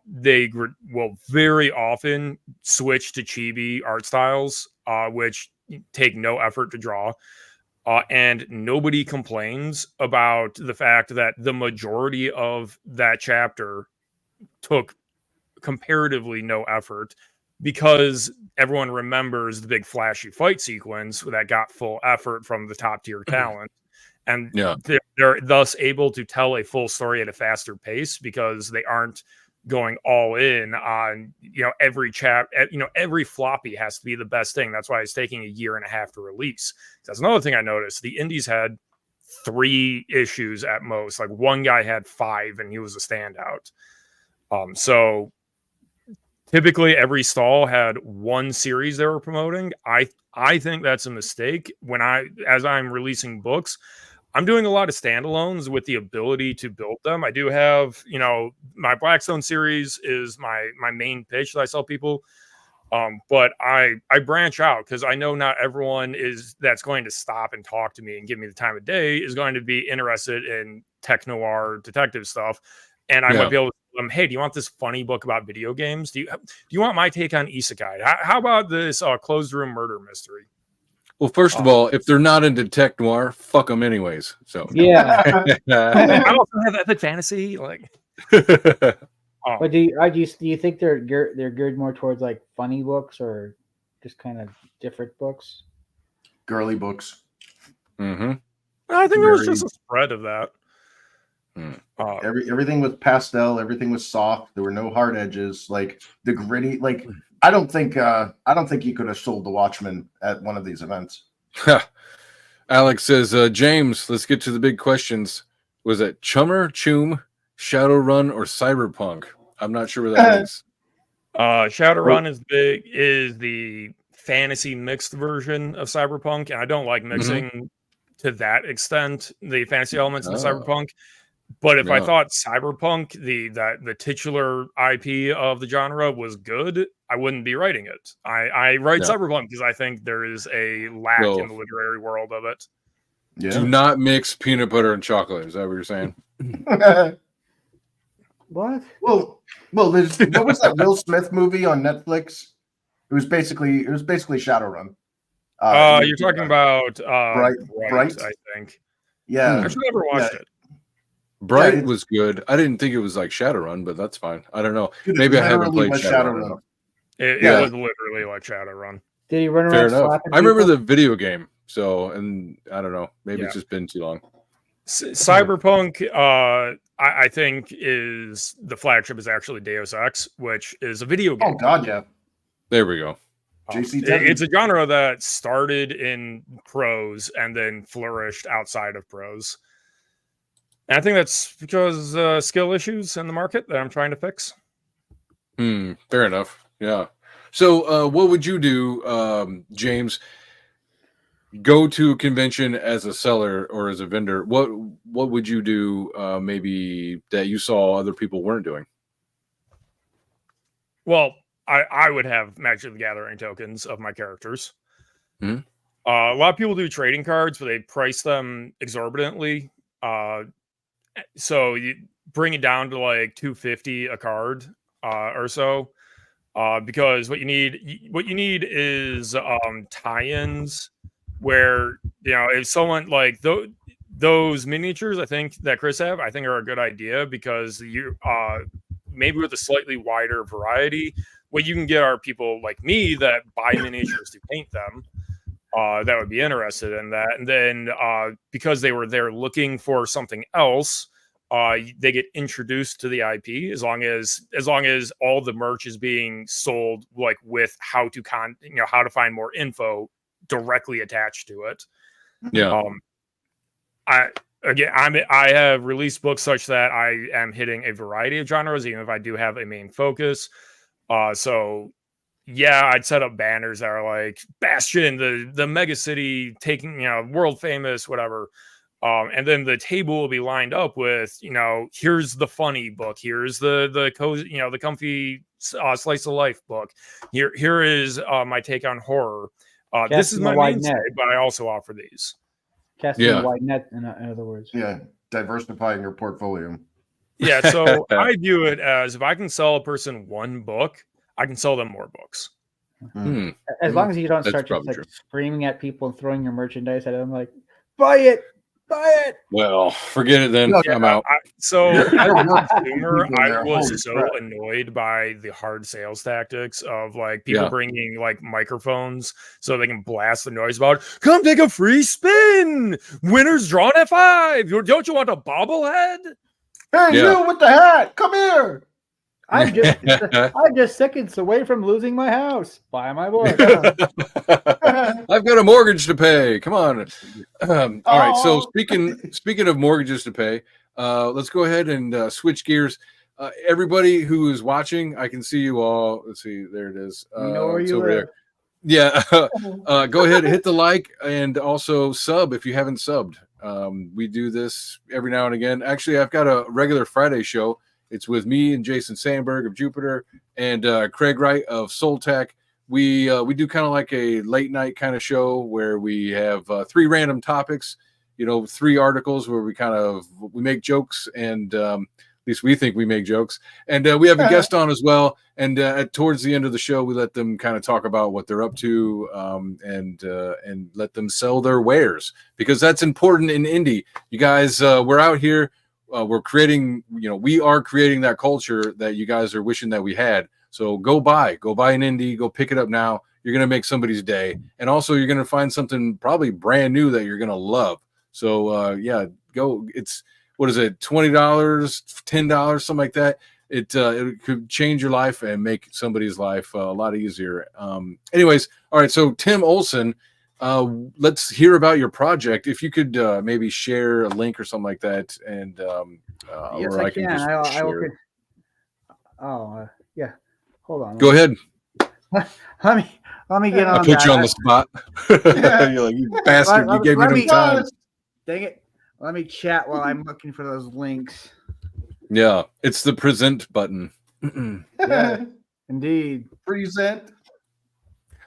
They will very often switch to chibi art styles, which take no effort to draw. And nobody complains about the fact that the majority of that chapter took comparatively no effort, because everyone remembers the big flashy fight sequence that got full effort from the top tier talent. And they're thus able to tell a full story at a faster pace because they aren't going all in on, every every floppy has to be the best thing. That's why it's taking a year and a half to release. That's another thing I noticed. The indies had 3 issues at most. Like, one guy had 5 and he was a standout. So typically every stall had 1 series they were promoting. I think that's a mistake. As I'm releasing books, I'm doing a lot of standalones with the ability to build them. I do have, my Blackstone series is my main pitch that I sell people. But I branch out because I know not everyone that's going to stop and talk to me and give me the time of day is going to be interested in tech noir detective stuff. And I might be able to tell them, hey, do you want this funny book about video games? Do you want my take on isekai? How about this closed room murder mystery? Well, first of all, if they're not into tech noir, fuck them anyways. So yeah. I also have epic fantasy, like. But do you think they're geared more towards like funny books or just kind of different books? Girly books. Mm-hmm. I think there was just a spread of that. Everything was pastel. Everything was soft. There were no hard edges. Like the gritty. Like I don't think you could have sold The Watchmen at one of these events. Alex says, James, let's get to the big questions. Was it Chummer, Choom, Shadowrun, or Cyberpunk? I'm not sure what that is. Shadowrun is the fantasy mixed version of Cyberpunk, and I don't like mixing to that extent the fantasy elements of Cyberpunk. But if I thought Cyberpunk, the titular IP of the genre, was good, I wouldn't be writing it. I write Cyberpunk because I think there is a lack in the literary world of it. Yeah. Do not mix peanut butter and chocolate. Is that what you're saying? What? Well, what was that Will Smith movie on Netflix? It was basically Shadowrun. You're talking about Bright, I think. Yeah, I actually never watched it. Bright was good. I didn't think it was like Shadowrun, but that's fine. I don't know. Maybe I haven't played Shadowrun. It was literally like Shadowrun. Did he run around? Fair enough. I remember the video game. So, and I don't know. Maybe it's just been too long. Cyberpunk, I think is the flagship is actually Deus Ex, which is a video game. Oh God, yeah. There we go. It's a genre that started in prose and then flourished outside of prose. And I think that's because skill issues in the market that I'm trying to fix. Fair enough. Yeah. So, what would you do, James? Go to a convention as a seller or as a vendor. What would you do? Maybe that you saw other people weren't doing. Well, I would have Magic the Gathering tokens of my characters. A lot of people do trading cards, but they price them exorbitantly. So you bring it down to like $250 a card or so, because what you need is tie-ins where if someone like those miniatures, I think that Chris have, I think are a good idea because you maybe with a slightly wider variety. What you can get are people like me that buy miniatures to paint them. That would be interested in that. And then because they were there looking for something else, they get introduced to the IP as long as all the merch is being sold like with how to find more info directly attached to it. Yeah. I have released books such that I am hitting a variety of genres, even if I do have a main focus. So yeah, I'd set up banners that are like Bastion, the mega city taking, world famous, whatever. And then the table will be lined up with, here's the funny book, here's the cozy, the comfy slice of life book. Here is my take on horror. This is Casting a my wide mainstay, net. but I also offer these. Casting Yeah. a wide net, in other words. Yeah, diversifying your portfolio. Yeah, so I view it as if I can sell a person one book, I can sell them more books. Hmm. As long as you don't That's start just probably like true. screaming at people and throwing your merchandise at them, like, buy it, buy it. Well, forget it then. Yeah, I'm out. So Yeah, as a yeah. consumer, People there, I was holy so crap. annoyed by the hard sales tactics of like people Yeah. bringing like microphones so they can blast the noise about, come take a free spin. Winners drawn at 5. Don't you want a bobblehead? Hey, Yeah. you with the hat, come here. I'm just seconds away from losing my house. Buy my book. I've got a mortgage to pay. Come on. All right. So Oh. speaking of mortgages to pay, let's go ahead and switch gears. Everybody who is watching, I can see you all. Let's see. There it is. You know where it's you over live. there. Yeah. Go ahead and hit the like and also sub if you haven't subbed. We do this every now and again. Actually, I've got a regular Friday show. It's with me and Jason Sandberg of Jupiter and Craig Wright of Soul Tech. We do kind of like a late night kind of show where we have 3 random topics, 3 articles where we make jokes and at least we think we make jokes. And we have a guest on as well. And towards the end of the show, we let them kind of talk about what they're up to and let them sell their wares because that's important in indie. You guys, we're out here. We're creating, we are creating that culture that you guys are wishing that we had. So go buy an indie, go pick it up now. You're going to make somebody's day. And also you're going to find something probably brand new that you're going to love. So go. It's, what is it? $20, $10, something like that. It could change your life and make somebody's life a lot easier. Anyways. All right. So Tim Olson, let's hear about your project. If you could maybe share a link or something like that, and Yes, or I can. just I will. share. Yeah. Hold on. Go ahead. Let me get on. I put you on the spot. You're like, you bastard! You gave me no time. Dang it! Let me chat while I'm looking for those links. Yeah, it's the present button. Yeah, indeed. Present.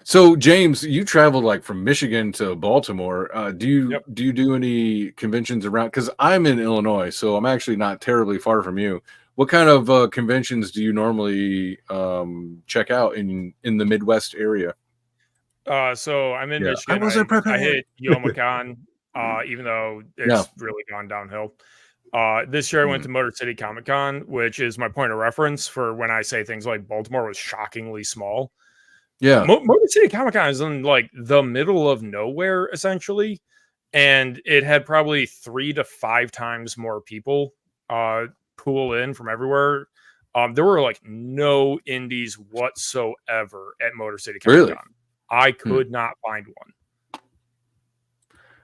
So, James, you traveled like from Michigan to Baltimore. Do you do any conventions around? Because I'm in Illinois, so I'm actually not terribly far from you. What kind of conventions do you normally check out in the Midwest area? So I'm in Michigan. I wasn't prepared. I hit YomaCon, even though it's really gone downhill. This year I went to Motor City Comic Con, which is my point of reference for when I say things like Baltimore was shockingly small. Yeah. Motor City Comic Con is in like the middle of nowhere, essentially. And it had probably 3 to 5 times more people pool in from everywhere. There were like no indies whatsoever at Motor City Comic Con. Really? I could not find one.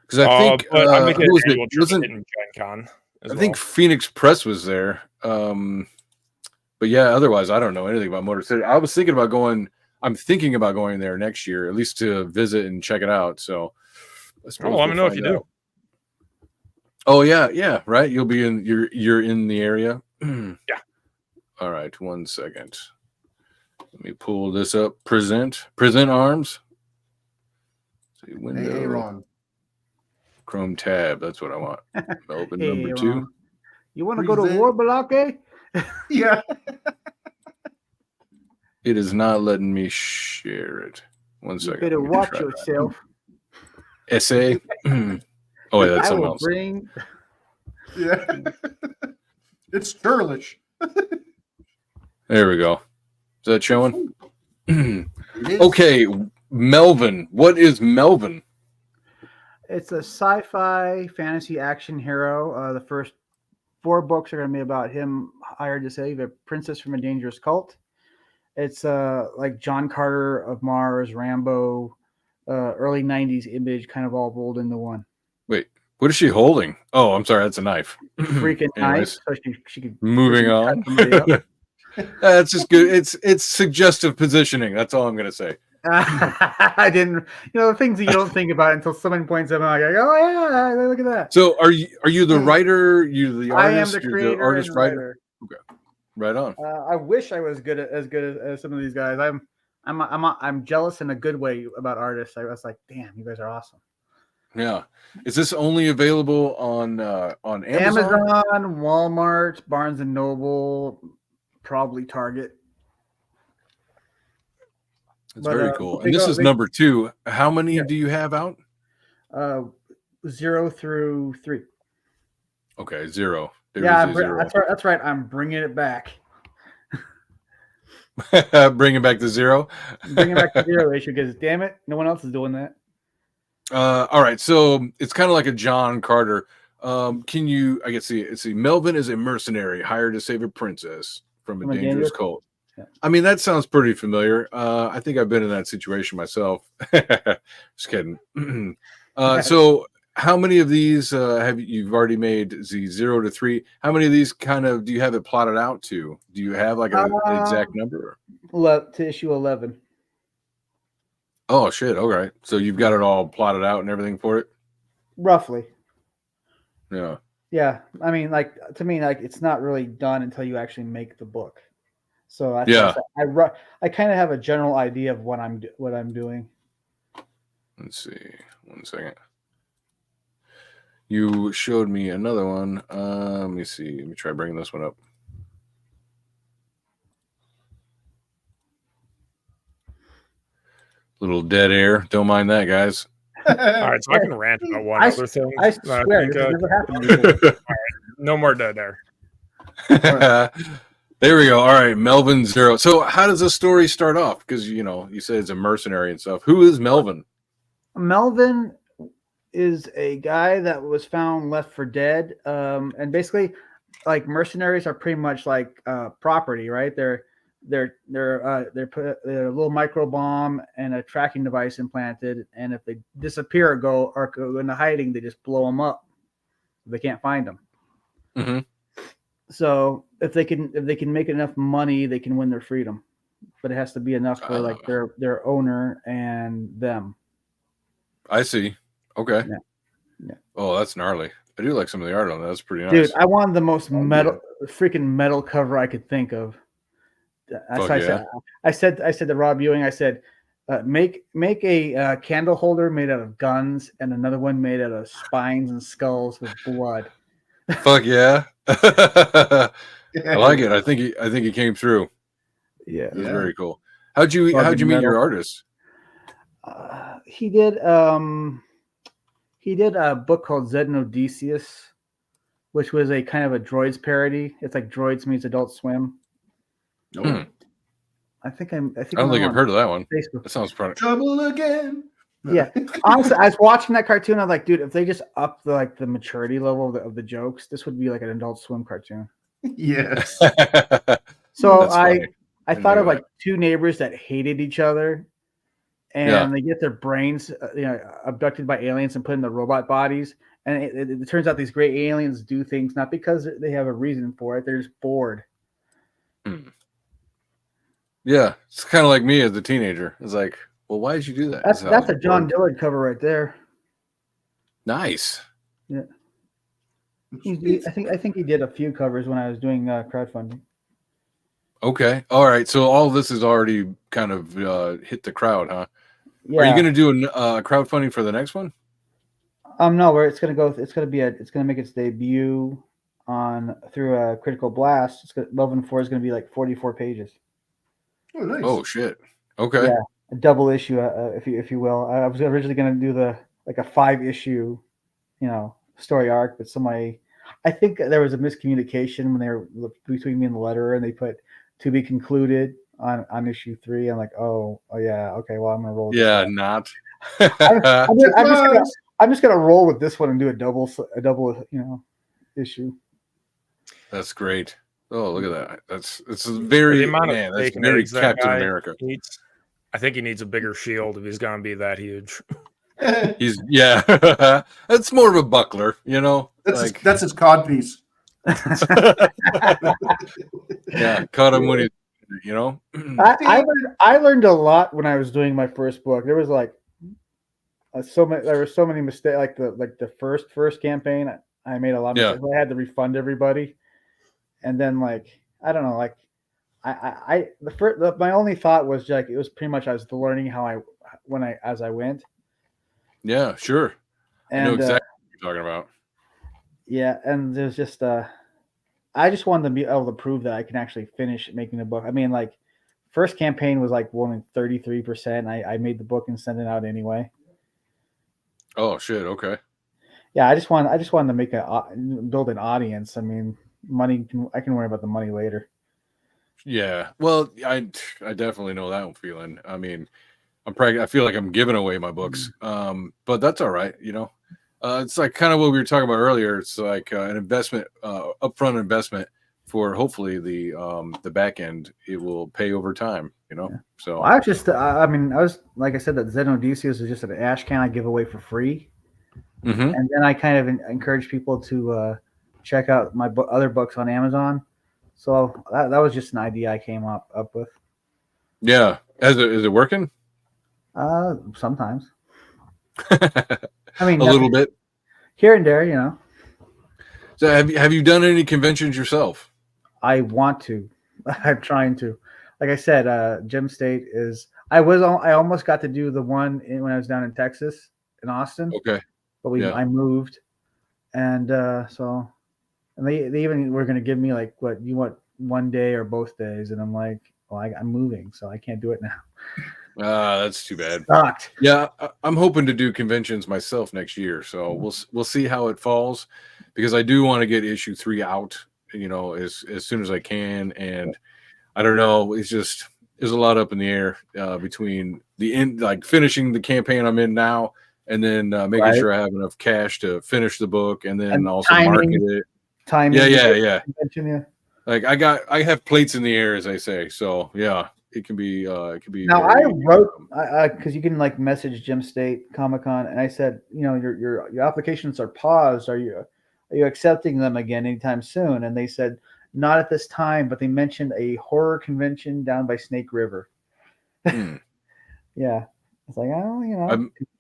Because I think I'm making an annual trip in Gen Con. I think Phoenix Press was there. But yeah, otherwise I don't know anything about Motor City. I was thinking about going. I'm thinking about going there next year, at least to visit and check it out. So, let me know if you do. Oh yeah, right. You'll be in. You're in the area. Yeah. All right. 1 second. Let me pull this up. Present arms. See, window. Hey, Ron. Chrome tab. That's what I want. Open number 2. You want to go to Warbalake? Yeah. It is not letting me share it. 1 second. You better watch yourself. Essay. Oh, yeah, that's something else. Yeah. It's churlish. There we go. Is that showing? Okay, Melvin. What is Melvin? It's a sci-fi fantasy action hero. The first 4 books are going to be about him hired to save a princess from a dangerous cult. It's like John Carter of Mars, Rambo, early 90s Image, kind of all rolled into one. Wait, what is she holding? Oh, I'm sorry, that's a knife. Freaking knife. So she could moving on. That's just good. It's suggestive positioning. That's all I'm going to say. I didn't, the things that you don't think about until someone points them out. Like, oh yeah, look at that. So are you the writer? You the artist? I am the creator, the artist and writer. Okay, right on. I wish I was as good as some of these guys. I'm jealous in a good way about artists. I was like, damn, you guys are awesome. Yeah. Is this only available on Amazon? Walmart, Barnes and Noble, probably Target. It's very cool. And this is number 2. How many do you have out? 0 through 3. Okay, 0. That's right. I'm bringing it back. Bring it back to 0. Bring it back to 0 issue because damn it, no one else is doing that. All right, so it's kind of like a John Carter. Can you? I can see. Melvin is a mercenary hired to save a princess from a dangerous cult. Yeah. I mean, that sounds pretty familiar. I think I've been in that situation myself. Just kidding. So, how many of these have you've already made? The 0 to 3. How many of these do you have it plotted out to? Do you have like an exact number? To issue 11. Oh shit! Okay, so you've got it all plotted out and everything for it. Roughly. Yeah. Yeah, I mean, like to me, like it's not really done until you actually make the book. So I kind of have a general idea of what I'm doing. Let's see. 1 second. You showed me another one. Let me see. Let me try bringing this one up. Little dead air. Don't mind that, guys. All right, so I can rant about one other thing. I swear, this has never happened before. All right, no more dead air. There we go. All right, Melvin 0. So how does this story start off? Because, you said it's a mercenary and stuff. Who is Melvin? Melvin is a guy that was found left for dead. And basically, like mercenaries are pretty much like property, right? They're put a little micro bomb and a tracking device implanted, and if they disappear or go into hiding, they just blow them up. They can't find them. Mm-hmm. So if they can make enough money, they can win their freedom, but it has to be enough for like their owner and them. I see. Okay. Yeah. Oh, that's gnarly. I do like some of the art on that. That's pretty nice. Dude, I wanted the most freaking metal cover I could think of. I said to Rob Ewing, I said, make a candle holder made out of guns and another one made out of spines and skulls with blood. Fuck yeah. I like it. I think he came through. Yeah. It was very cool. How'd you meet your artist? He did a book called Zed and Odysseus, which was a kind of a Droids parody. It's like Droids meets Adult Swim. Oh. I don't think I've heard of that one. Facebook. That sounds funny. Trouble again. Yeah. Honestly, I was watching that cartoon. I was like, dude, if they just up the maturity level of the jokes, this would be like an Adult Swim cartoon. Yes. So I thought of like two neighbors that hated each other, and they get their brains abducted by aliens and put in the robot bodies. And it turns out these great aliens do things not because they have a reason for it. They're just bored. Yeah, it's kind of like me as a teenager. It's like, well, why did you do that? That's a John Dillard cover right there. Nice. Yeah. I think he did a few covers when I was doing crowdfunding. Okay. All right. So all this is already kind of hit the crowd, huh? Yeah. Are you going to do a crowdfunding for the next one? No, where it's going to make its debut through a Critical Blast. Melvin 4 is going to be like 44 pages. Oh, nice. Oh shit. Okay. Yeah, a double issue, if you will. I was originally going to do a 5-issue, story arc, but I think there was a miscommunication when they were between me and the letterer, and they put to be concluded on issue 3. I'm like, oh yeah, okay, well I'm gonna roll. Yeah, not. I'm just gonna roll with this one and do a double, issue. That's great. Oh, look at that. It's very that's very Captain America. I think he needs a bigger shield if he's gonna be that huge. That's more of a buckler, That's his cod piece. Yeah, caught him when he, I learned a lot when I was doing my first book. There was there were so many mistakes. Like the first campaign, I made a lot of mistakes. I had to refund everybody, and then I don't know, my only thought was like it was pretty much I was learning how as I went. Yeah, sure. I know And exactly what you're talking about. yeah, and there's just I just wanted to be able to prove that I can actually finish making the book. I mean, like first campaign was like only 33%. I made the book and sent it out anyway. Oh shit. Okay. Yeah, I just wanted to make build an audience. I mean, I can worry about the money later. Yeah. Well, I definitely know that feeling. I mean, I feel like I'm giving away my books. But that's all right. It's like kind of what we were talking about earlier. It's like an investment, upfront investment for hopefully the back end. It will pay over time. Yeah. So well, I was just, I mean, I was like I said that Xenodicius is just an ash can I give away for free, and then I kind of encourage people to check out my other books on Amazon. So that was just an idea I came up with. Yeah, is it working? Sometimes. I mean, a little bit here and there. So have you done any conventions yourself? I want to. I'm trying to. Like I said, Gem State is. I almost got to do the one when I was down in Texas, in Austin. Okay. But I moved, and so, and they even were going to give me like, what you want, one day or both days, and I'm like, well, I'm moving, so I can't do it now. That's too bad. Sucked. Yeah, I'm hoping to do conventions myself next year, so we'll see how it falls, because I do want to get issue 3 out, as soon as I can, and I don't know, it's just there's a lot up in the air between the end, like finishing the campaign I'm in now, and then making sure I have enough cash to finish the book, and then also market it. Timing. Yeah. Convention, yeah. Like I have plates in the air, as I say. So yeah, it can be. Now I wrote because you can like message Gem State Comic-Con, and I said, your applications are paused. Are you accepting them again anytime soon? And they said not at this time, but they mentioned a horror convention down by Snake River. Yeah, it's like,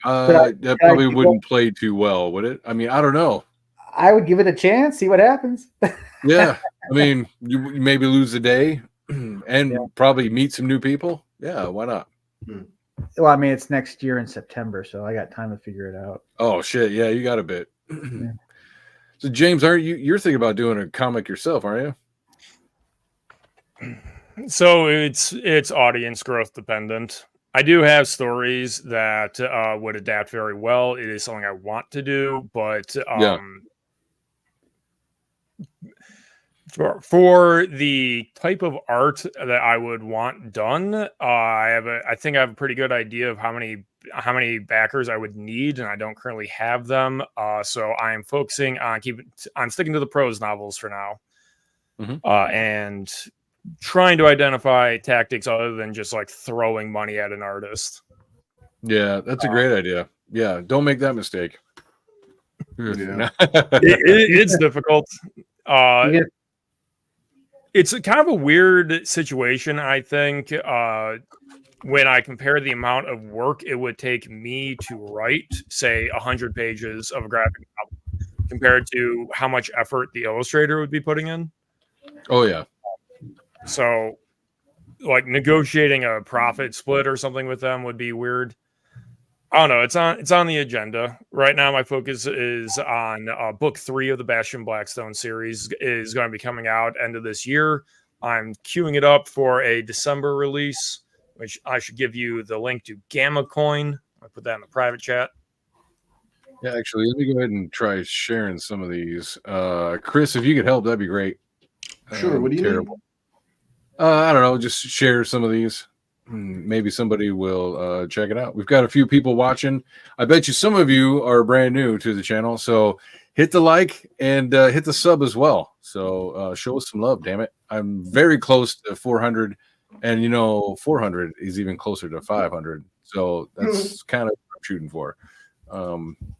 that probably wouldn't play too well, would it? I mean, I don't know. I would give it a chance, see what happens. Yeah, I mean, you maybe lose a day and probably meet some new people. Yeah, why not? Well, I mean, it's next year in September, so I got time to figure it out. Oh shit, yeah, you got a bit. So James, aren't you're thinking about doing a comic yourself, aren't you? So it's audience growth dependent. I do have stories that would adapt very well. It is something I want to do, but for the type of art that I would want done, I think I have a pretty good idea of how many backers I would need, and I don't currently have them. So I am focusing on sticking to the prose novels for now, and trying to identify tactics other than just like throwing money at an artist. Yeah, that's a great idea. Yeah, don't make that mistake. Yeah. It's difficult. It's kind of a weird situation, I think, when I compare the amount of work it would take me to write, say, 100 pages of a graphic novel compared to how much effort the illustrator would be putting in. Oh, yeah. So, like, negotiating a profit split or something with them would be weird. I don't know. It's on the agenda right now. My focus is on book 3 of the Bastion Blackstone series is going to be coming out end of this year. I'm queuing it up for a December release, which I should give you the link to Gamma Coin. I'll put that in the private chat. Yeah, actually, let me go ahead and try sharing some of these. Chris, if you could help, that'd be great. Sure. What do you need? I don't know. Just share some of these. Maybe somebody will check it out. We've got a few people watching. I bet you some of you are brand new to the channel, so hit the like and hit the sub as well. So show us some love, damn it. I'm very close to 400, and 400 is even closer to 500. So that's kind of what I'm shooting for.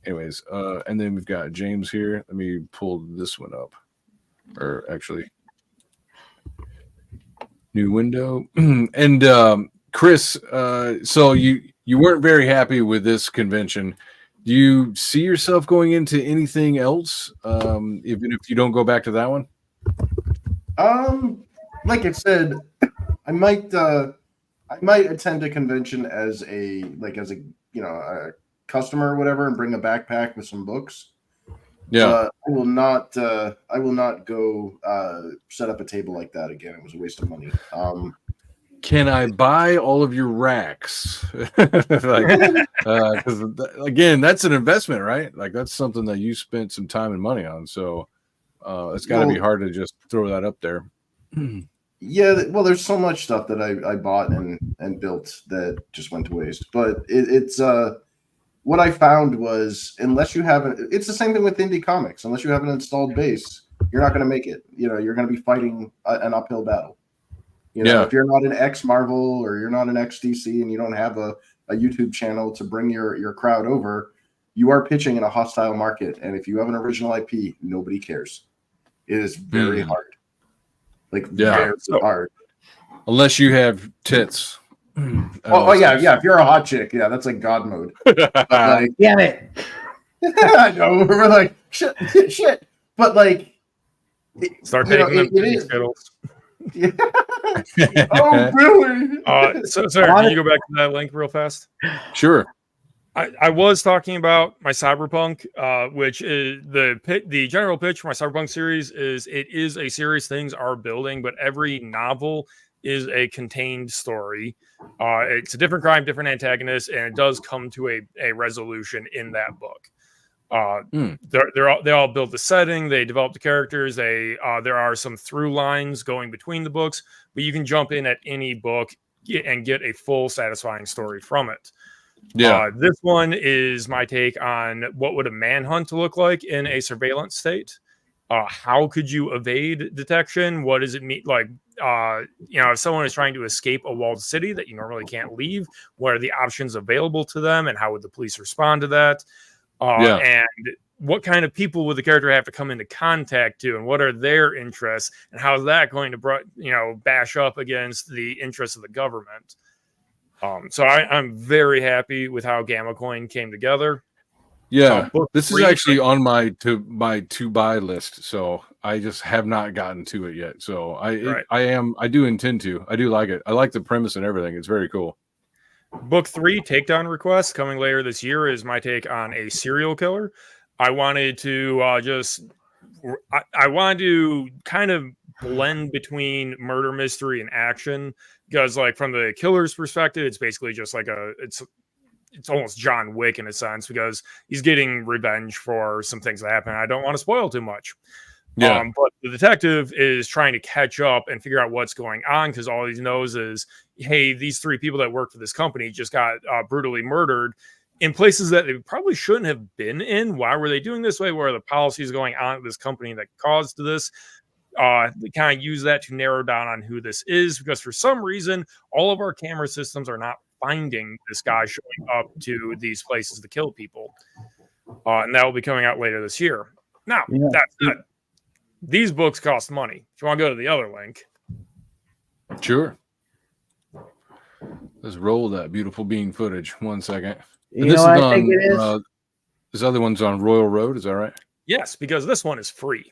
Anyways, and then we've got James here. Let me pull this one up, or actually, new window. And Chris, so you weren't very happy with this convention. Do you see yourself going into anything else, even if you don't go back to that one? Like I said, I might attend a convention as a a customer or whatever and bring a backpack with some books. Yeah. But I will not go set up a table like that again. It was a waste of money. Can I buy all of your racks? Because again, that's an investment, right? Like that's something that you spent some time and money on. So it's got to be hard to just throw that up there. Yeah, well, there's so much stuff that I bought and built that just went to waste. But it's what I found was unless you have it's the same thing with indie comics. Unless you have an installed base, you're not going to make it. You're going to be fighting an uphill battle. If you're not an ex Marvel or you're not an ex DC and you don't have a YouTube channel to bring your crowd over, you are pitching in a hostile market. And if you have an original IP, nobody cares. It is very hard. Very hard. Unless you have tits. Yeah. If you're a hot chick, that's like God mode. But damn it. I know. We're like, shit. But start taking them to Skittles. Yeah. Oh, really? Sorry, can you go back to that link real fast? Sure. I was talking about my Cyberpunk, which is the general pitch for my Cyberpunk series is it is a series things are building, but every novel is a contained story. It's a different crime, different antagonist, and it does come to a resolution in that book. They all build the setting, they develop the characters, there are some through lines going between the books, but you can jump in at any book and get a full satisfying story from it. This one is my take on what would a manhunt look like in a surveillance state. How could you evade detection? What does it mean? If someone is trying to escape a walled city that you normally can't leave, what are the options available to them, and how would the police respond to that? And what kind of people would the character have to come into contact to, and what are their interests, and how is that going to bash up against the interests of the government? So I'm very happy with how Gamma Coin came together. This is actually on my to buy list, so I just have not gotten to it yet. So I do intend to. I do like it. I like the premise and everything. It's very cool. Book 3, Takedown Request, coming later this year, is my take on a serial killer. I wanted to I wanted to kind of blend between murder mystery and action, because from the killer's perspective, it's basically just it's almost John Wick in a sense, because he's getting revenge for some things that happen. I don't want to spoil too much. But the detective is trying to catch up and figure out what's going on, because all he knows is, hey, these 3 people that work for this company just got brutally murdered in places that they probably shouldn't have been in. Why were they doing this way? What are the policies going on at this company that caused this? They kind of use that to narrow down on who this is, because for some reason, all of our camera systems are not finding this guy showing up to these places to kill people. And that will be coming out later this year. Now, that's it. These books cost money. If you want to go to the other link. Sure. Let's roll that beautiful bean footage. 1 second. I think it is. This other one's on Royal Road. Is that right? Yes, because this one is free.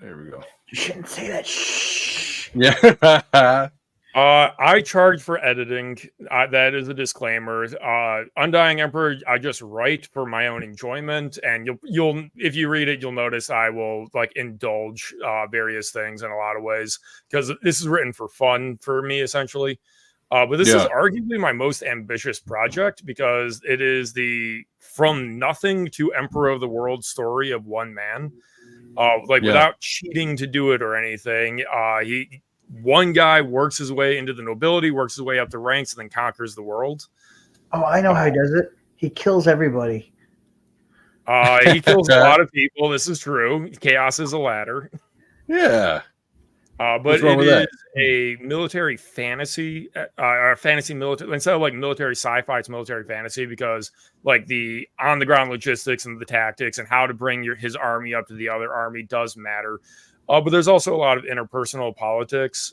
There we go. You shouldn't say that. Shh. Yeah. I charge for editing. That is a disclaimer. Undying Emperor, I just write for my own enjoyment, and you'll if you read it, you'll notice I will indulge various things in a lot of ways, because this is written for fun for me essentially. But this is arguably my most ambitious project, because it is the from nothing to Emperor of the World story of one man. Without cheating to do it or anything. One guy works his way into the nobility, works his way up the ranks, and then conquers the world. Oh, I know how he does it. He kills everybody. He kills a lot of people. This is true. Chaos is a ladder. Yeah. But it is a military fantasy, or fantasy military. Instead of military sci-fi, it's military fantasy, because the on-the-ground logistics and the tactics and how to bring his army up to the other army does matter. But there's also a lot of interpersonal politics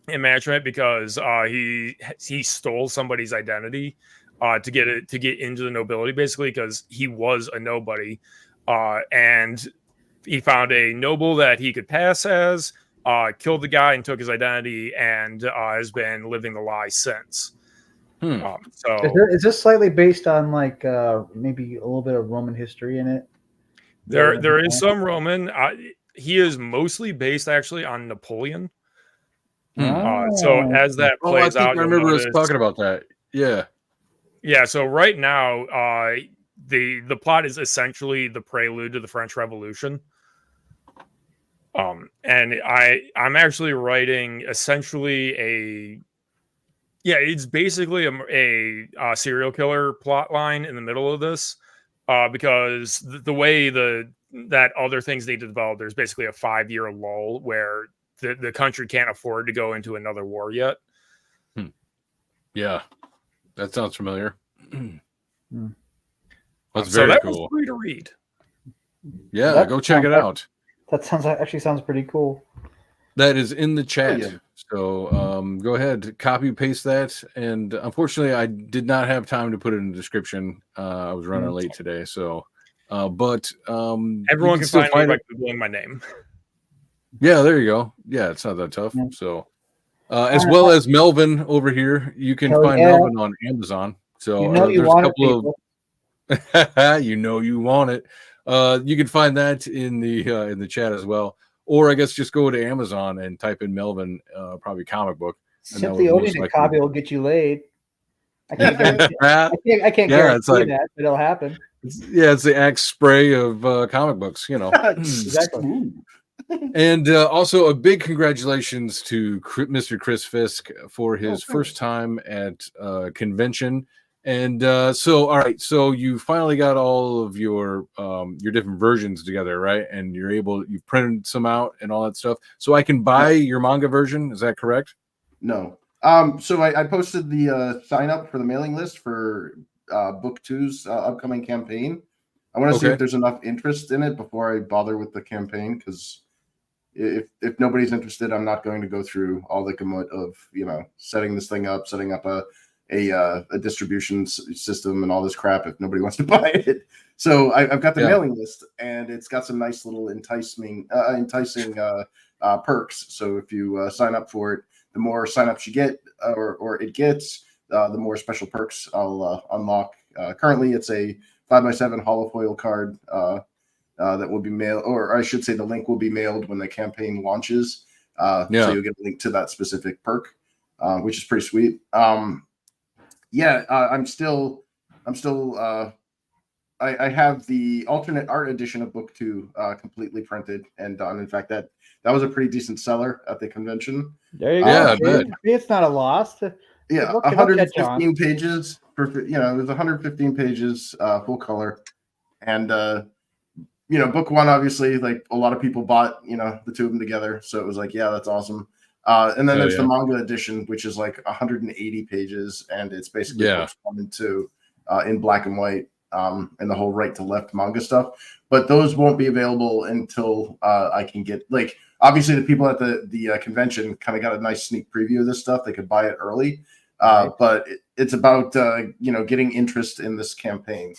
in management, because he stole somebody's identity to get into the nobility, basically, because he was a nobody, and he found a noble that he could pass as. killed the guy and took his identity, and has been living the lie since. So is this slightly based on like maybe a little bit of Roman history in it? there is some Roman. He is mostly based actually on Napoleon. So as that plays I out, remember us talking about that. Yeah. Yeah. So right now, the plot is essentially the prelude to the French Revolution. And I'm actually writing essentially it's basically a serial killer plot line in the middle of this, because the way that other things need to develop, there's basically a 5-year lull where the country can't afford to go into another war yet. Yeah, that sounds familiar. That's so very that cool. was free to read. Yeah, go check it out. That sounds pretty cool. That is in the chat. yeah. So go ahead, copy paste that. And unfortunately, I did not have time to put it in the description. I was running late today. So, but everyone can find me by Googling my name. Yeah, there you go. Yeah, it's not that tough. So, as well as Melvin over here, you can find Melvin on Amazon. So you there's want a couple of you know you want it. You can find that in the chat as well. Or I guess just go to Amazon and type in Melvin, probably comic book. Simply owning a copy will get you laid. I can't guarantee that, but it'll happen. It's the Axe spray of comic books, Exactly. And also a big congratulations to Mr. Chris Fisk for his first time at convention. And so, all right, so you finally got all of your different versions together, right? And you've printed some out and all that stuff. So I can buy your manga version. Is that correct? No. So I posted the sign up for the mailing list for Book 2's upcoming campaign. I want to see if there's enough interest in it before I bother with the campaign, because if nobody's interested, I'm not going to go through all the gamut of setting this thing up, setting up a distribution system and all this crap if nobody wants to buy it. So I've got the mailing list, and it's got some nice little enticing perks. So if you sign up for it, the more signups you get or it gets, the more special perks I'll unlock. Currently, it's a 5x7 holofoil card that will be mailed, or I should say the link will be mailed when the campaign launches. So you'll get a link to that specific perk, which is pretty sweet. I'm still I have the alternate art edition of Book 2 completely printed and done. In fact, that was a pretty decent seller at the convention. There you go. It's not a loss. Yeah, 115 pages. Perfect. It was 115 pages, full color, and Book 1 obviously, like a lot of people bought the two of them together, so it was like, yeah, that's awesome. And then there's the manga edition, which is like 180 pages, and it's basically books 1 and 2 in black and white, and the whole right to left manga stuff. But those won't be available until I can get, like, obviously the people at the convention kind of got a nice sneak preview of this stuff. They could buy it early, but it's about getting interest in this campaign.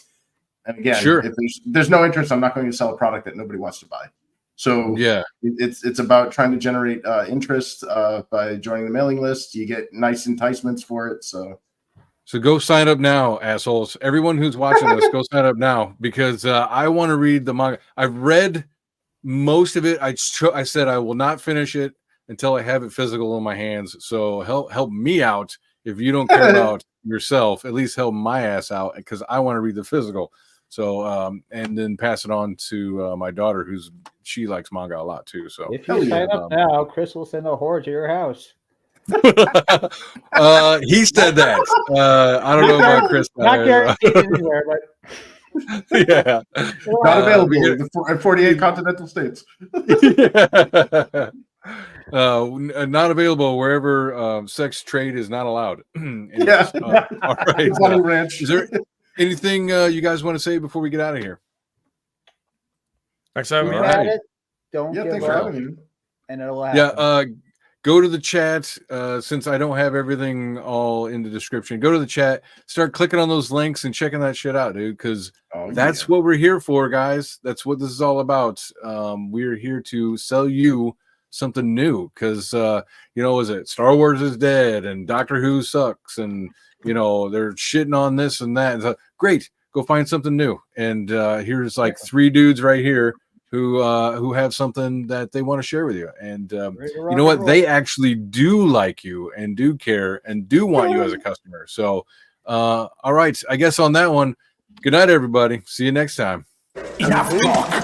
And again, if there's no interest, I'm not going to sell a product that nobody wants to buy. So it's about trying to generate interest by joining the mailing list. You get nice enticements for it. So go sign up now, assholes. Everyone who's watching this, go sign up now, because I want to read the manga. I've read most of it. I said I will not finish it until I have it physical in my hands. So help me out. If you don't care about yourself, at least help my ass out, because I want to read the physical. So and then pass it on to my daughter, she likes manga a lot too. So if you sign up now, Chris will send a whore to your house. He said that. I don't know about Chris. Not guaranteed anywhere, but not available in 48 continental states. Not available wherever sex trade is not allowed. All right. Ranch. Is there anything you guys want to say before we get out of here? Thanks for having me. Don't give thanks up, for having me. and it'll happen. Go to the chat. Since I don't have everything all in the description, go to the chat, start clicking on those links and checking that shit out, dude, because that's what we're here for, guys. That's what this is all about. We're here to sell you something new, because was it Star Wars is dead and Doctor Who sucks, and they're shitting on this and that. So, great, go find something new. And here's like 3 dudes right here who have something that they want to share with you. And you know what? They actually do like you and do care and do want you as a customer. So, all right, I guess on that one, good night, everybody. See you next time. Enough talk.